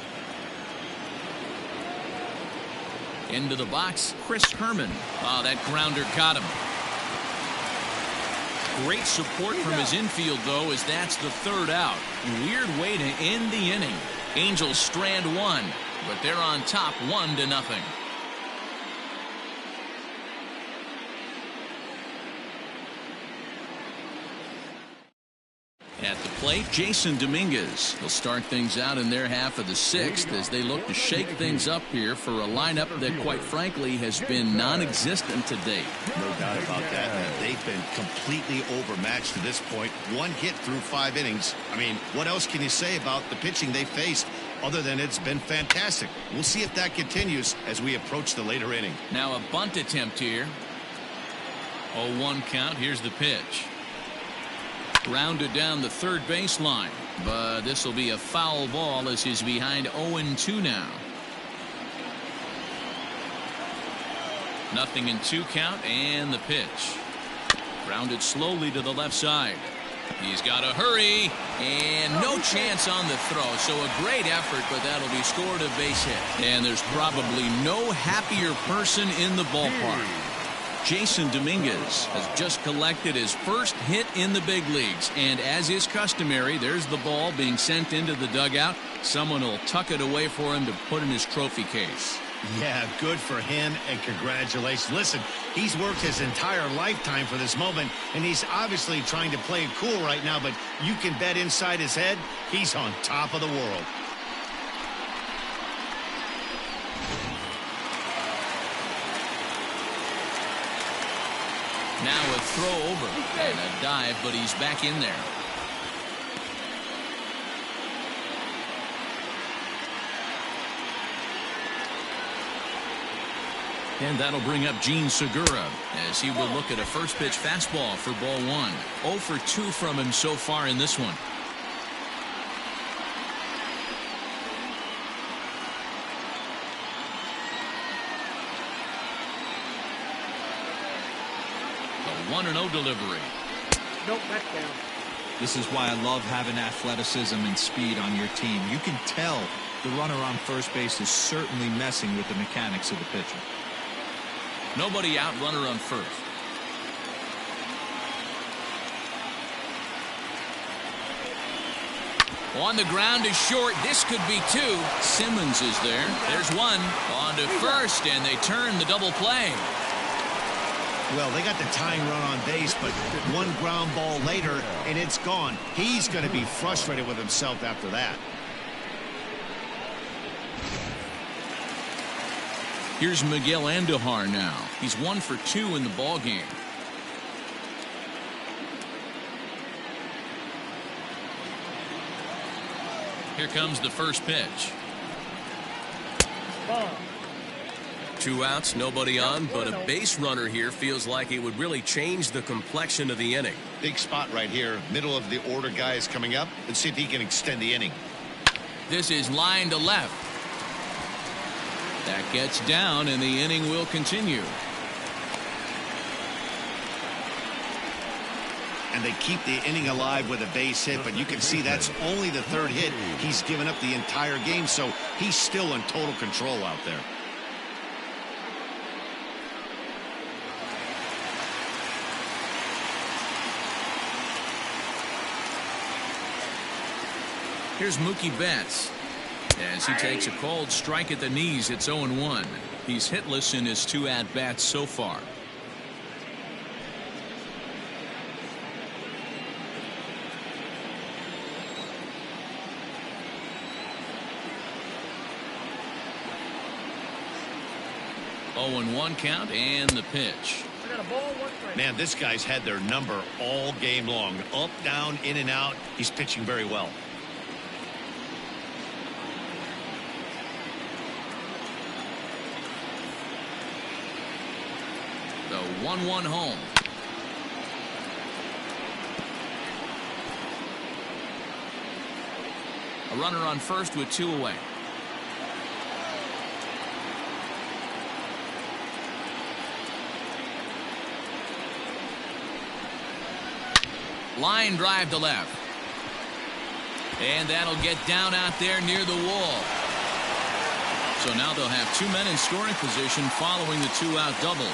Into the box, Chris Herman. Oh, that grounder caught him. Great support from his infield, though, as that's the 3rd out. Weird way to end the inning. Angels strand 1, but they're on top 1-0. At the plate, Jason Dominguez. He'll start things out in their half of the 6th as they look to shake things up here for a lineup that, quite frankly, has been non-existent to date. No doubt about that, man. They've been completely overmatched to this point. 1 hit through 5 innings. I mean, what else can you say about the pitching they faced other than it's been fantastic? We'll see if that continues as we approach the later inning. Now a bunt attempt here. 0-1 count. Here's the pitch. Rounded down the 3rd baseline, but this will be a foul ball as he's behind 0-2 now. 0-2 count, and the pitch. Grounded slowly to the left side. He's got to hurry, and no chance on the throw. So a great effort, but that'll be scored a base hit. And there's probably no happier person in the ballpark. Jason Dominguez has just collected his first hit in the big leagues, and as is customary, there's the ball being sent into the dugout. Someone will tuck it away for him to put in his trophy case. Yeah, good for him, and congratulations. Listen, he's worked his entire lifetime for this moment, and he's obviously trying to play it cool right now, but you can bet inside his head, he's on top of the world. Now a throw over and a dive, but he's back in there. And that'll bring up Gene Segura as he will look at a first pitch fastball for ball 1. 0 for 2 from him so far in this one. 1-0 delivery. Nope, that's down. This is why I love having athleticism and speed on your team. You can tell the runner on first base is certainly messing with the mechanics of the pitcher. Nobody out, runner on first. On the ground is short. This could be two. Simmons is there. There's one. On to first, and they turn the double play. Well, they got the tying run on base, but one ground ball later, and it's gone. He's going to be frustrated with himself after that. Here's Miguel Andujar now. He's 1 for 2 in the ball game. Here comes the first pitch. Ball. 2 outs, nobody on, but a base runner here feels like it would really change the complexion of the inning. Big spot right here. Middle of the order guy is coming up. Let's see if he can extend the inning. This is line to left. That gets down, and the inning will continue. And they keep the inning alive with a base hit, but you can see that's only the 3rd hit. He's given up the entire game, so he's still in total control out there. Here's Mookie Betts. As he takes a cold strike at the knees, it's 0-1. He's hitless in his 2 at-bats so far. Oh, 1 count and the pitch. I got a ball, 1 strike. Man, this guy's had their number all game long. Up, down, in and out. He's pitching very well. The 1-1 home. A runner on first with 2 away. Line drive to left. And that'll get down out there near the wall. So now they'll have 2 men in scoring position following the 2-out double.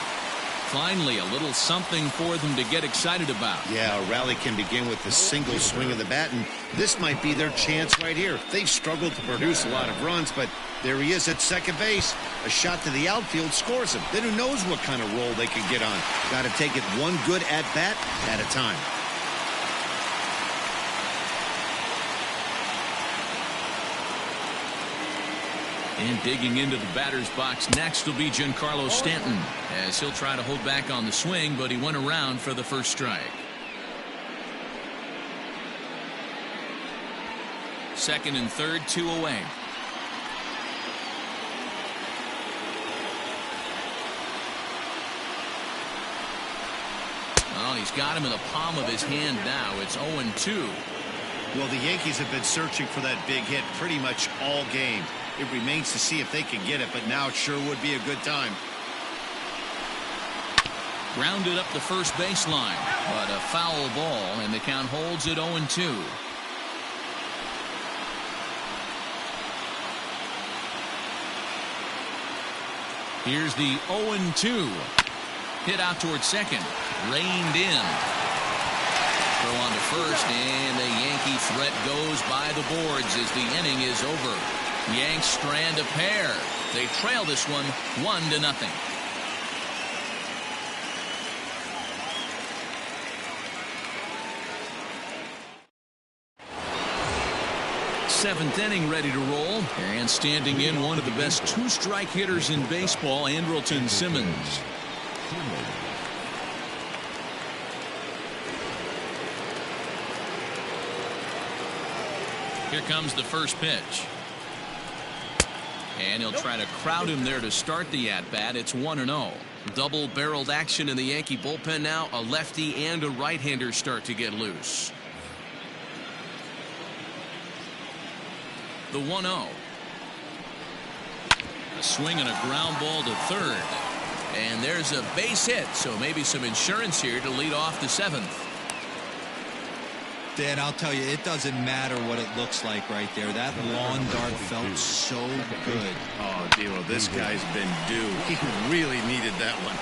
Finally, a little something for them to get excited about. Yeah, a rally can begin with a single swing of the bat, and this might be their chance right here. They've struggled to produce a lot of runs, but there he is at second base. A shot to the outfield scores him. Then who knows what kind of roll they can get on. Got to take it one good at-bat at a time. And digging into the batter's box next will be Giancarlo Stanton, as he'll try to hold back on the swing, but he went around for the first strike. Second and third, 2 away. Well, he's got him in the palm of his hand now. It's 0-2. Well, the Yankees have been searching for that big hit pretty much all game. It remains to see if they can get it, but now it sure would be a good time. Grounded up the first baseline, but a foul ball, and the count holds at 0-2. Here's the 0-2. Hit out towards second. Reined in. Throw on to first, and the Yankee threat goes by the boards as the inning is over. Yanks strand a pair. They trail this one 1-0. Seventh inning ready to roll, and standing in one of the best 2-strike hitters in baseball, Andrelton Simmons. Here comes the first pitch. And he'll try to crowd him there to start the at-bat. It's 1-0. Double-barreled action in the Yankee bullpen now. A lefty and a right-hander start to get loose. The 1-0. A swing and a ground ball to third. And there's a base hit, so maybe some insurance here to lead off the 7th. Dan, I'll tell you, it doesn't matter what it looks like right there. That lawn dart felt so good. Oh, D'Lo, this guy's been due. He really needed that one.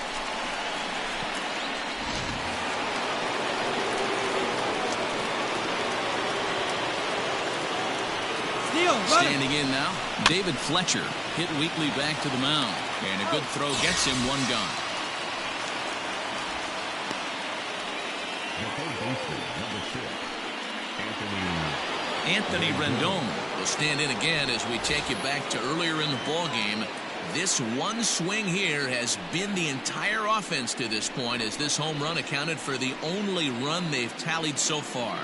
Standing in now, David Fletcher hit weakly back to the mound. And a good throw gets him one gone. Anthony Rendon will stand in again as we take you back to earlier in the ball game. This one swing here has been the entire offense to this point, as this home run accounted for the only run they've tallied so far.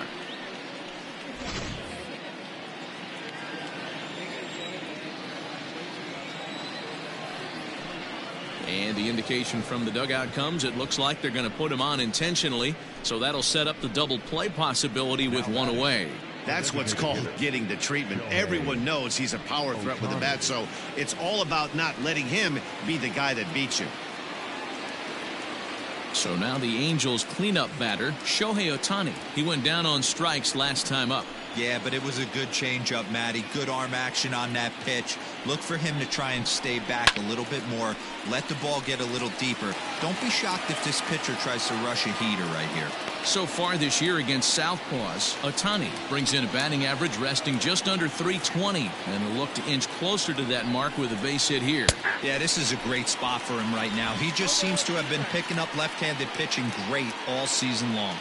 And the indication from the dugout comes, it looks like they're going to put him on intentionally, so that'll set up the double play possibility with one away. That's what's called getting the treatment. Everyone knows he's a power threat with a bat, so it's all about not letting him be the guy that beats you. So now the Angels cleanup batter, Shohei Ohtani. He went down on strikes last time up. Yeah, but it was a good changeup, Matty. Good arm action on that pitch. Look for him to try and stay back a little bit more. Let the ball get a little deeper. Don't be shocked if this pitcher tries to rush a heater right here. So far this year against Southpaws, Ohtani brings in a batting average resting just under .320, and will look to inch closer to that mark with a base hit here. Yeah, this is a great spot for him right now. He just seems to have been picking up left-handed pitching great all season long.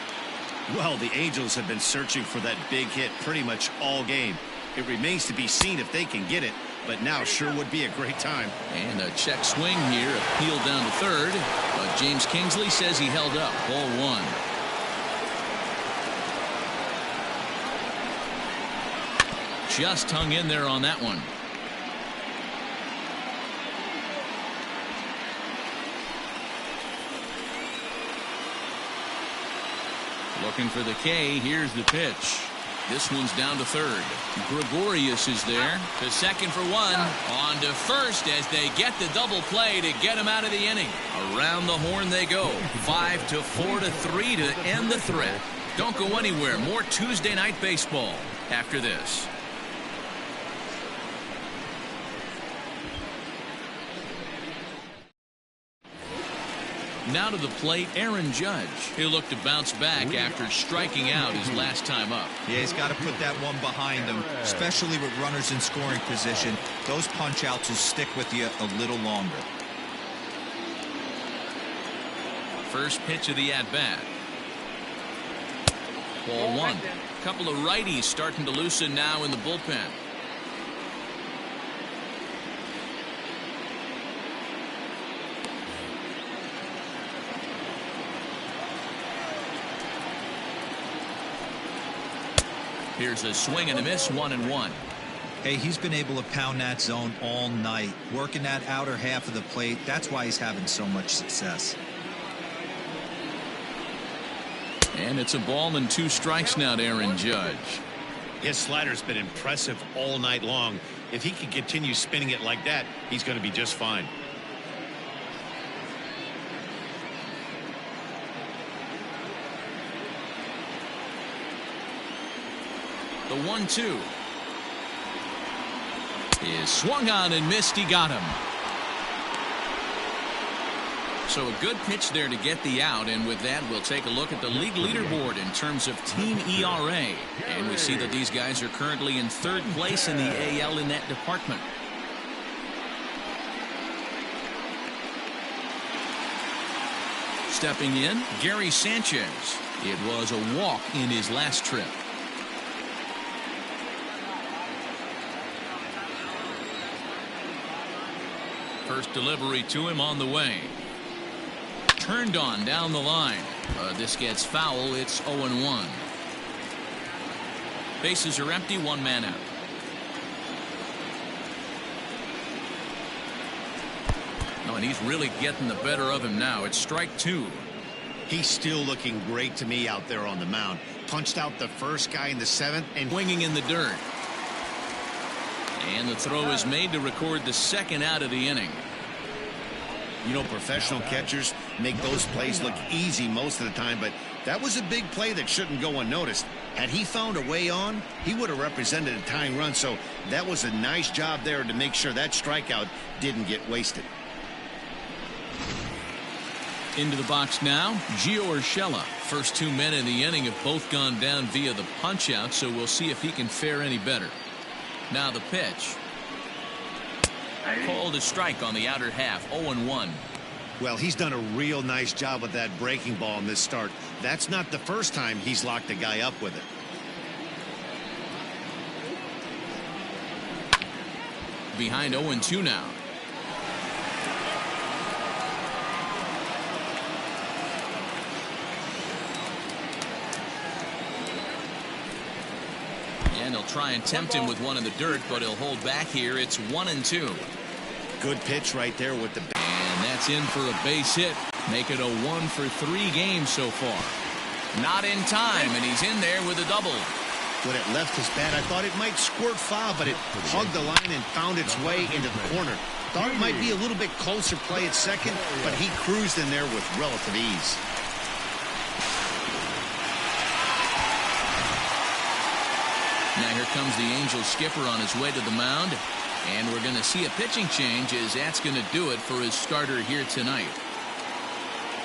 Well, the Angels have been searching for that big hit pretty much all game. It remains to be seen if they can get it, but now sure would be a great time. And a check swing here, appealed down to third, but James Kingsley says he held up. Ball one. Just hung in there on that one. Looking for the K. Here's the pitch. This one's down to third. Gregorius is there. To second for one. On to first as they get the double play to get him out of the inning. Around the horn they go. 5-4-3 to end the threat. Don't go anywhere. More Tuesday night baseball after this. Now to the plate, Aaron Judge. He'll look to bounce back after striking out his last time up. Yeah, he's got to put that one behind him, especially with runners in scoring position. Those punch-outs will stick with you a little longer. First pitch of the at-bat. Ball one. Couple of righties starting to loosen now in the bullpen. Here's a swing and a miss, 1-1. Hey, he's been able to pound that zone all night, working that outer half of the plate. That's why he's having so much success. And it's a ball and 2 strikes now to Aaron Judge. His slider's been impressive all night long. If he can continue spinning it like that, he's going to be just fine. The 1-2 is swung on and missed. He got him. So a good pitch there to get the out, and with that we'll take a look at the league leaderboard in terms of team ERA, and we see that these guys are currently in 3rd place in the AL in that department. Stepping in, Gary Sanchez. It was a walk in his last trip. First delivery to him on the way. Turned on down the line. This gets foul. It's 0-1. Bases are empty. 1 man out. No, and he's really getting the better of him now. It's strike 2. He's still looking great to me out there on the mound. Punched out the first guy in the 7th and winging in the dirt. And the throw is made to record the 2nd out of the inning. You know, professional catchers make those plays look easy most of the time, but that was a big play that shouldn't go unnoticed. Had he found a way on, he would have represented a tying run, so that was a nice job there to make sure that strikeout didn't get wasted. Into the box now, Gio Urshela. First 2 men in the inning have both gone down via the punch out, so we'll see if he can fare any better. Now the pitch. Called a strike on the outer half, 0-1. Well, he's done a real nice job with that breaking ball in this start. That's not the first time he's locked a guy up with it. Behind 0-2 now. And they'll try and tempt him with one in the dirt, but he'll hold back here. It's 1-2. Good pitch right there with the... And that's in for a base hit. Make it a 1-for-3 game so far. Not in time, and he's in there with a double. When it left his bat, I thought it might squirt foul, but it hugged the line and found its way into the corner. Thought it might be a little bit closer play at second, but he cruised in there with relative ease. Now here comes the Angels skipper on his way to the mound. And we're going to see a pitching change, as that's going to do it for his starter here tonight.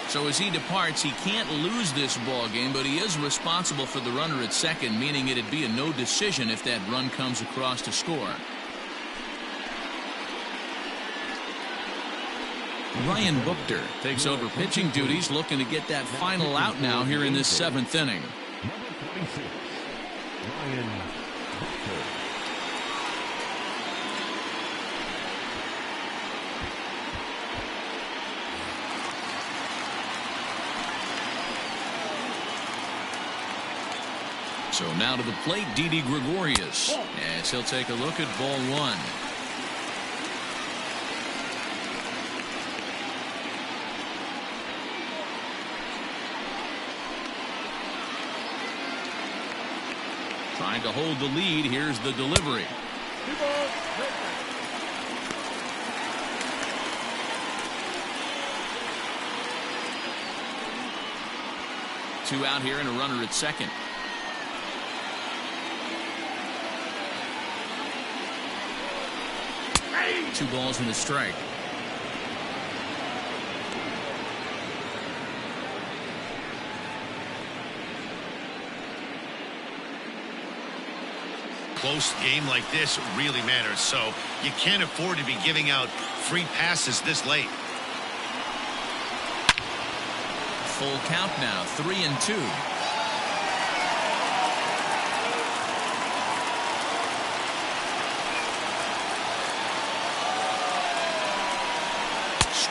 So as he departs, he can't lose this ball game, but he is responsible for the runner at second, meaning it'd be a no decision if that run comes across to score. Ryan Buchter takes over pitching duties, looking to get that final out now here in this 7th inning. Number 26, Ryan Buchter. So now to the plate, Didi Gregorius, as he'll take a look at ball 1. Trying to hold the lead. Here's the delivery. 2 out here and a runner at second. Two balls and a strike. Close game like this really matters, so you can't afford to be giving out free passes this late. Full count now, 3-2.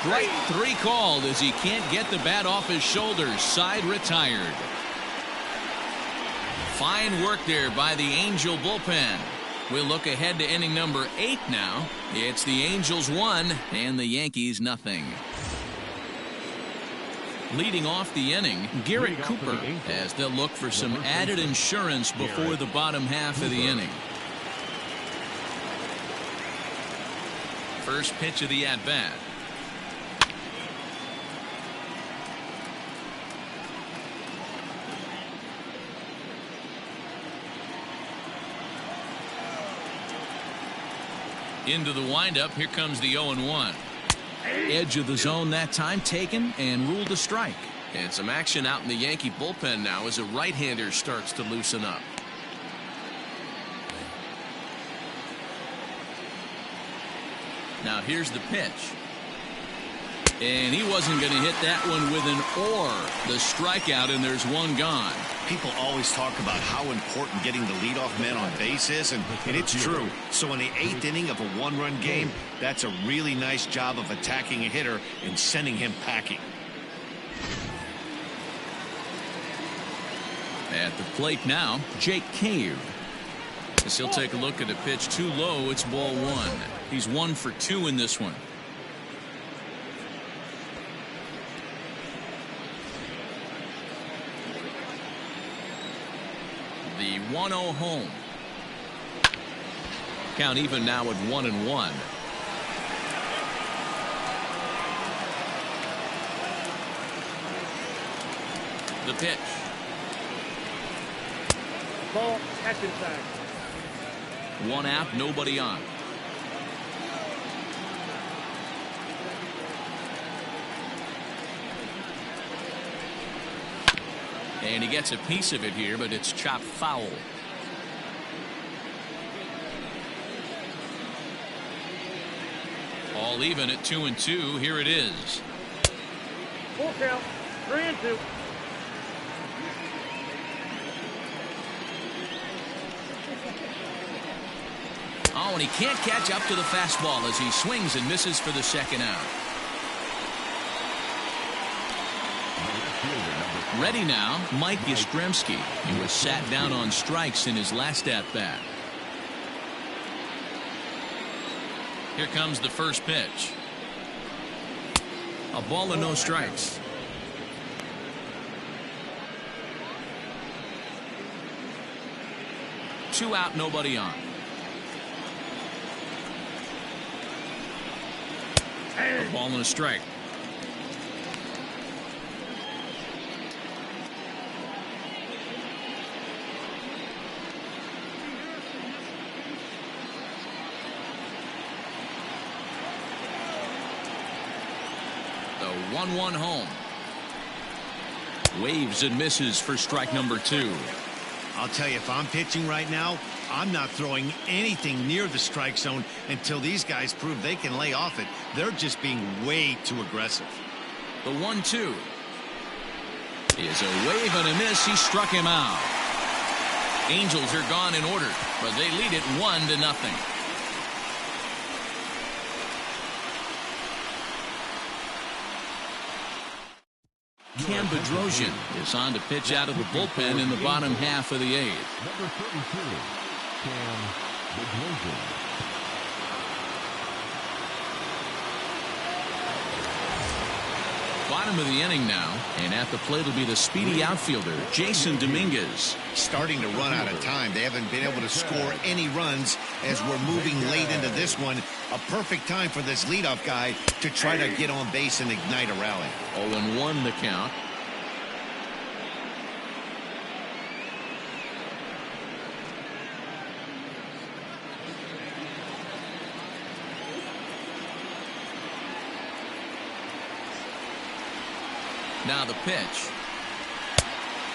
Strike 3 called as he can't get the bat off his shoulders. Side retired. Fine work there by the Angel bullpen. We'll look ahead to inning number 8 now. It's the Angels 1 and the Yankees nothing. Leading off the inning, Garrett Cooper, as they'll look for some added insurance before the bottom half of the inning. First pitch of the at-bat. Into the windup. Here comes the 0-1. Edge of the zone that time taken and ruled a strike. And some action out in the Yankee bullpen now as a right-hander starts to loosen up. Now here's the pitch. And he wasn't going to hit that one with an or. The strikeout, and there's one gone. People always talk about how important getting the leadoff man on base is, and it's true. So in the 8th inning of a 1-run game, that's a really nice job of attacking a hitter and sending him packing. At the plate now, Jake Cave. As he'll take a look at a pitch too low, it's ball 1. He's 1 for 2 in this one. The 1-0 home. Count even now at 1-1. The pitch. Ball, catch inside. 1 out, nobody on. And he gets a piece of it here, but it's chopped foul. All even at 2-2. Here it is. Full count. 3-2. Oh, and he can't catch up to the fastball as he swings and misses for the second out. Ready now, Mike Yastrzemski. He was sat down on strikes in his last at-bat. Here comes the first pitch. A ball and no strikes. Two out, nobody on. A ball and a strike. The 1-1 home. Waves and misses for strike number 2. I'll tell you, if I'm pitching right now, I'm not throwing anything near the strike zone until these guys prove they can lay off it. They're just being way too aggressive. The 1-2 is a wave and a miss. He struck him out. Angels are gone in order, but they lead it 1-0. Cam Bedrosian is on to pitch out of the bullpen in the bottom half of the 8th. Number 32, Cam Bedrosian. Bottom of the inning now, and at the plate will be the speedy outfielder Jason Dominguez. Starting to run out of time. They haven't been able to score any runs as we're moving late into this one. A perfect time for this leadoff guy to try to get on base and ignite a rally. 0-1 the count. Now the pitch.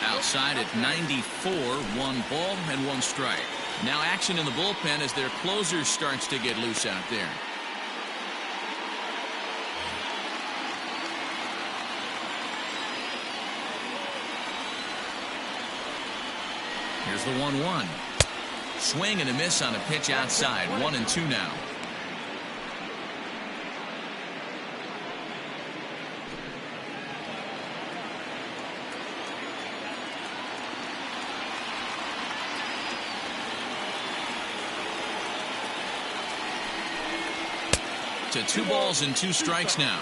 Outside at 94, 1 ball and 1 strike. Now action in the bullpen as their closer starts to get loose out there. Here's the 1-1. Swing and a miss on a pitch outside. 1-2 now. To 2 balls and 2 strikes now.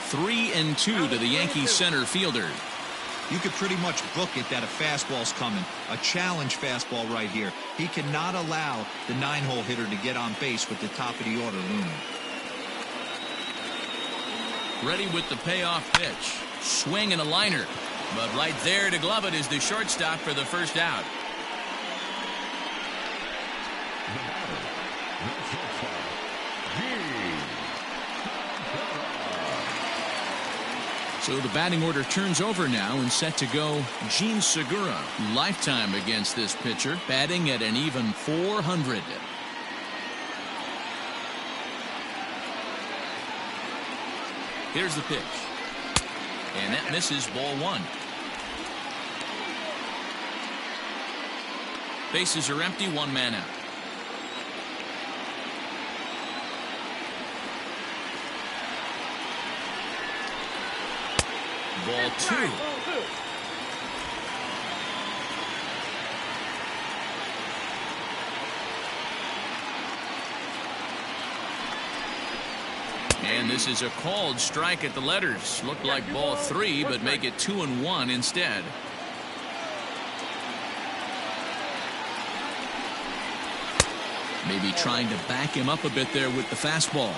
Three and 2 to the Yankees center fielder. You could pretty much book it that a fastball's coming. A challenge fastball right here. He cannot allow the 9-hole hitter to get on base with the top of the order looming. Ready with the payoff pitch. Swing and a liner. But right there to glove it is the shortstop for the first out. So the batting order turns over now and set to go Gene Segura. Lifetime against this pitcher, batting at an even 400. Here's the pitch. And that misses, ball 1. Bases are empty, 1 man out. Ball 2. And this is a called strike at the letters. Looked like ball 3, but make it 2-1 instead. Maybe trying to back him up a bit there with the fastball.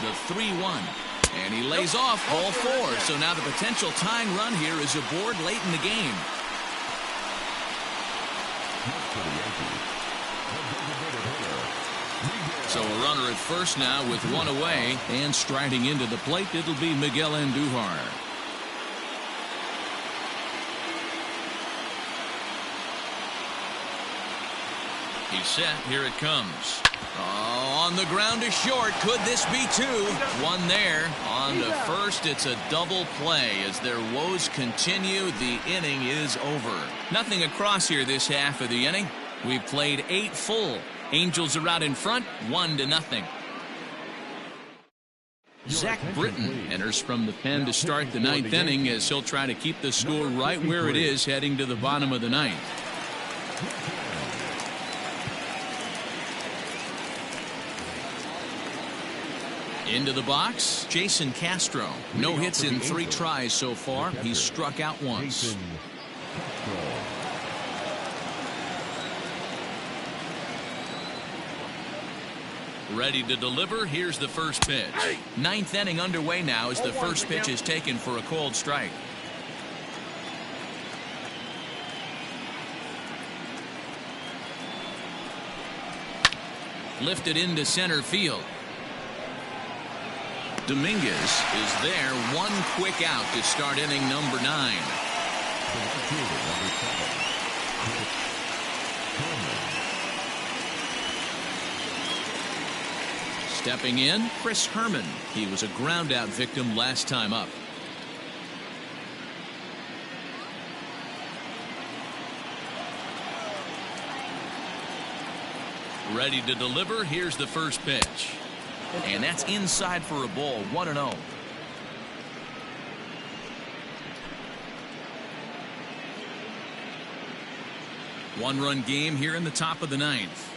The 3-1. And he lays off ball 4. So now the potential tying run here is aboard late in the game. So a runner at first now with 1 away, and striding into the plate, it'll be Miguel Andujar. He's set. Here it comes. Oh, on the ground to short. Could this be 2? 1 there. On to first, it's a double play. As their woes continue, the inning is over. Nothing across here this half of the inning. We've played 8 full. Angels are out in front, 1-0. Zach Britton enters from the pen to start the 9th inning, as he'll try to keep the score right where it is heading to the bottom of the 9th. Into the box, Jason Castro. No hits in 3 tries so far. He's struck out once. Ready to deliver. Here's the first pitch. 9th inning underway now as the first pitch is taken for a called strike. Lifted into center field. Dominguez is there. 1 quick out to start inning number 9. Stepping in, Chris Herman. He was a ground-out victim last time up. Ready to deliver. Here's the first pitch. And that's inside for a ball. 1-0. One-run game here in the top of the 9th.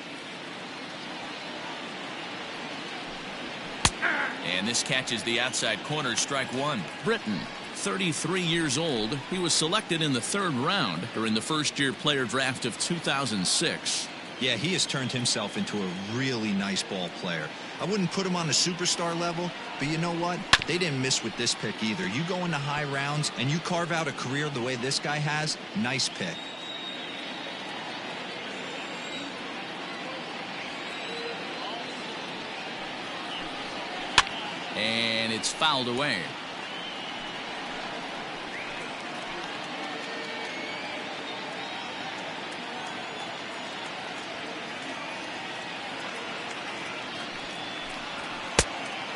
And this catches the outside corner. Strike 1. Britton, 33 years old. He was selected in the 3rd round during the first-year player draft of 2006. Yeah, he has turned himself into a really nice ball player. I wouldn't put him on a superstar level, but you know what? They didn't miss with this pick either. You go into high rounds and you carve out a career the way this guy has, nice pick. And it's fouled away.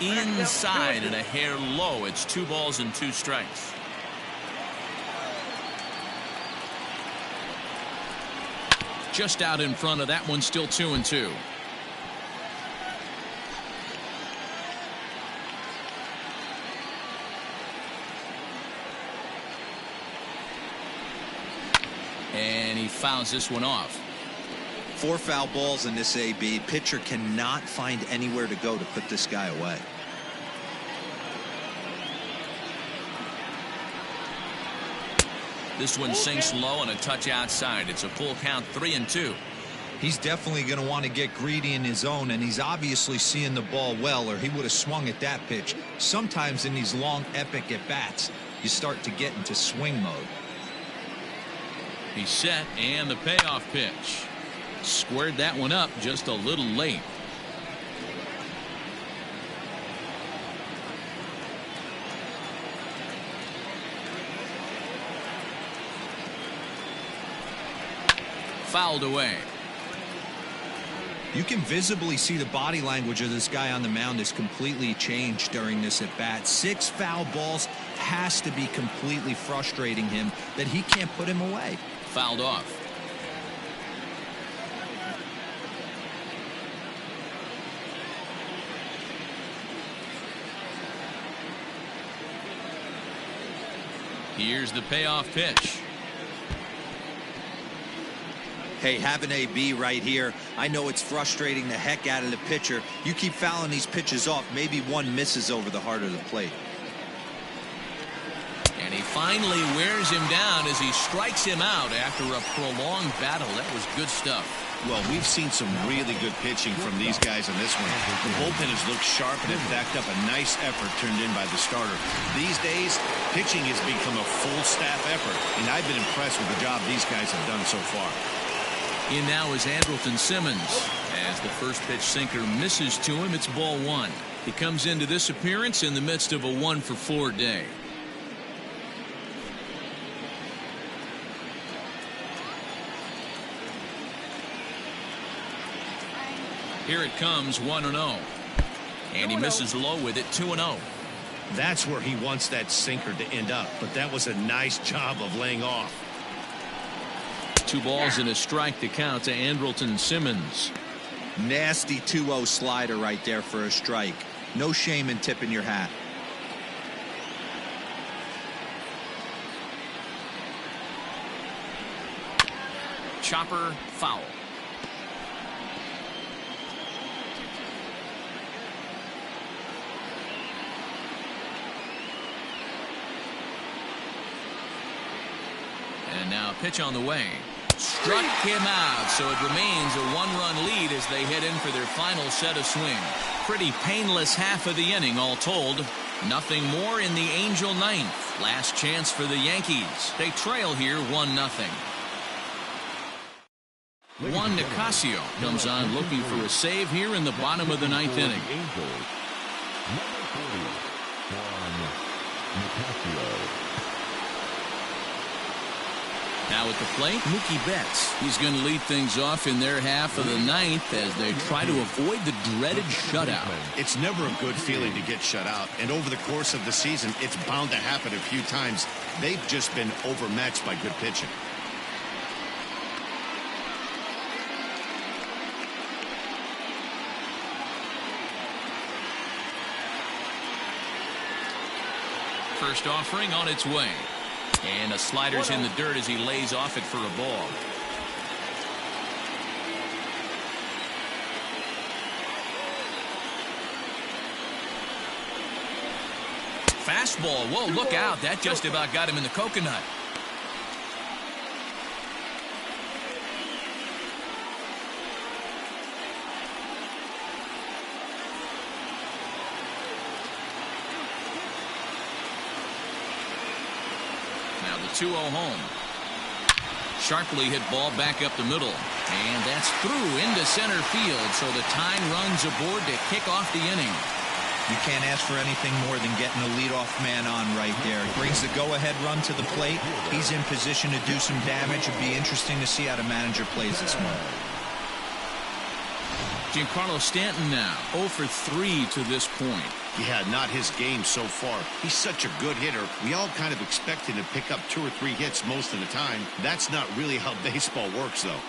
Inside and a hair low. It's 2 balls and 2 strikes. Just out in front of that one. Still 2-2. And he fouls this one off. 4 foul balls in this AB. Pitcher cannot find anywhere to go to put this guy away. This one sinks low and a touch outside. It's a full count. 3-2. He's definitely going to want to get greedy in his zone, and he's obviously seeing the ball well, or he would have swung at that pitch. Sometimes in these long epic at bats, you start to get into swing mode. He's set, and the payoff pitch. Squared that one up just a little late. Fouled away. You can visibly see the body language of this guy on the mound is completely changed during this at bat. 6 foul balls has to be completely frustrating him that he can't put him away. Fouled off. Here's the payoff pitch. Hey, have an AB right here. I know it's frustrating the heck out of the pitcher. You keep fouling these pitches off, maybe one misses over the heart of the plate. And he finally wears him down as he strikes him out after a prolonged battle. That was good stuff. Well, we've seen some really good pitching from these guys in this one. The bullpen has looked sharp and has backed up a nice effort turned in by the starter. These days, pitching has become a full staff effort, and I've been impressed with the job these guys have done so far. In now is Andrelton Simmons. As the first pitch sinker misses to him, it's ball one. He comes into this appearance in the midst of a 1-for-4 day. Here it comes, 1-0. And he misses low with it, 2-0. That's where he wants that sinker to end up, but that was a nice job of laying off. 2 balls and a strike to count to Andrelton Simmons. Nasty 2-0 slider right there for a strike. No shame in tipping your hat. Chopper, foul. And now pitch on the way. Struck him out, so it remains a 1-run lead as they head in for their final set of swing. Pretty painless half of the inning, all told. Nothing more in the Angel ninth. Last chance for the Yankees. They trail here 1-0. Juan Nicasio comes on looking for a save here in the bottom of the ninth inning. Number 40, Juan Nicasio. Now at the plate, Mookie Betts. He's going to lead things off in their half of the ninth as they try to avoid the dreaded shutout. It's never a good feeling to get shut out, and over the course of the season, it's bound to happen a few times. They've just been overmatched by good pitching. First offering on its way. And a slider's in the dirt as he lays off it for a ball. Fastball. Whoa, look out. That just about got him in the coconut. Now the 2-0 home. Sharply hit ball back up the middle. And that's through into center field. So the tying runs aboard to kick off the inning. You can't ask for anything more than getting a leadoff man on right there. Brings the go-ahead run to the plate. He's in position to do some damage. It'd be interesting to see how the manager plays this one. Giancarlo Stanton now 0 for 3 to this point. Yeah, not his game so far. He's such a good hitter. We all kind of expect him to pick up 2 or 3 hits most of the time. That's not really how baseball works, though.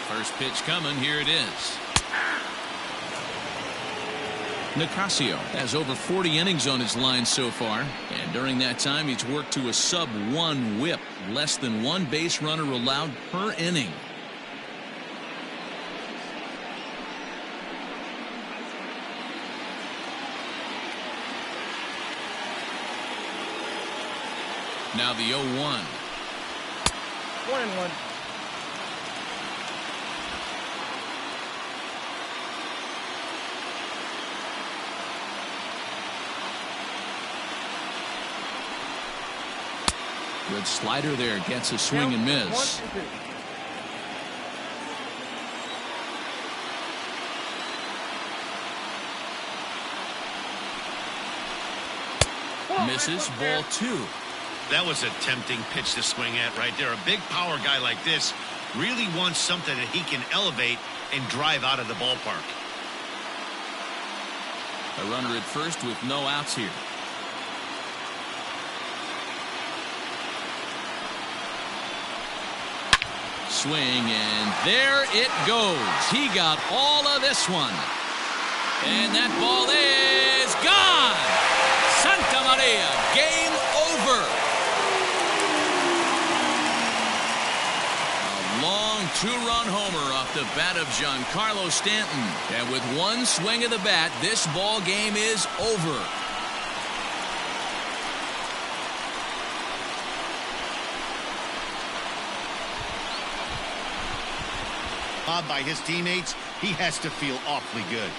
First pitch coming. Here it is. Nicasio has over 40 innings on his line so far, and during that time he's worked to a sub-1 whip, less than 1 base runner allowed per inning. Now the 0-1. 1-1. Good slider there, gets a swing and miss. Misses, ball 2. That was a tempting pitch to swing at right there. A big power guy like this really wants something that he can elevate and drive out of the ballpark. A runner at first with no outs here. Swing, and there it goes. He got all of this one. And that ball is gone. Santa Maria, game over. A long two-run homer off the bat of Giancarlo Stanton. And with one swing of the bat, this ball game is over. By his teammates, he has to feel awfully good.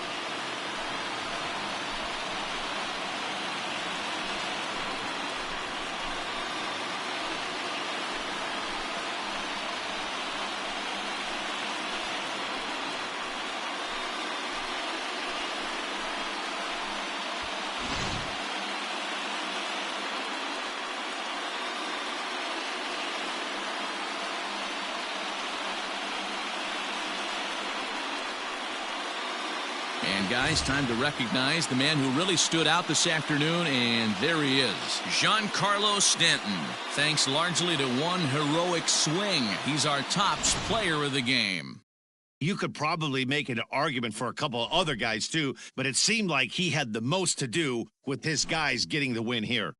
And guys, time to recognize the man who really stood out this afternoon, and there he is, Giancarlo Stanton. Thanks largely to one heroic swing, he's our tops player of the game. You could probably make an argument for a couple of other guys too, but it seemed like he had the most to do with his guys getting the win here.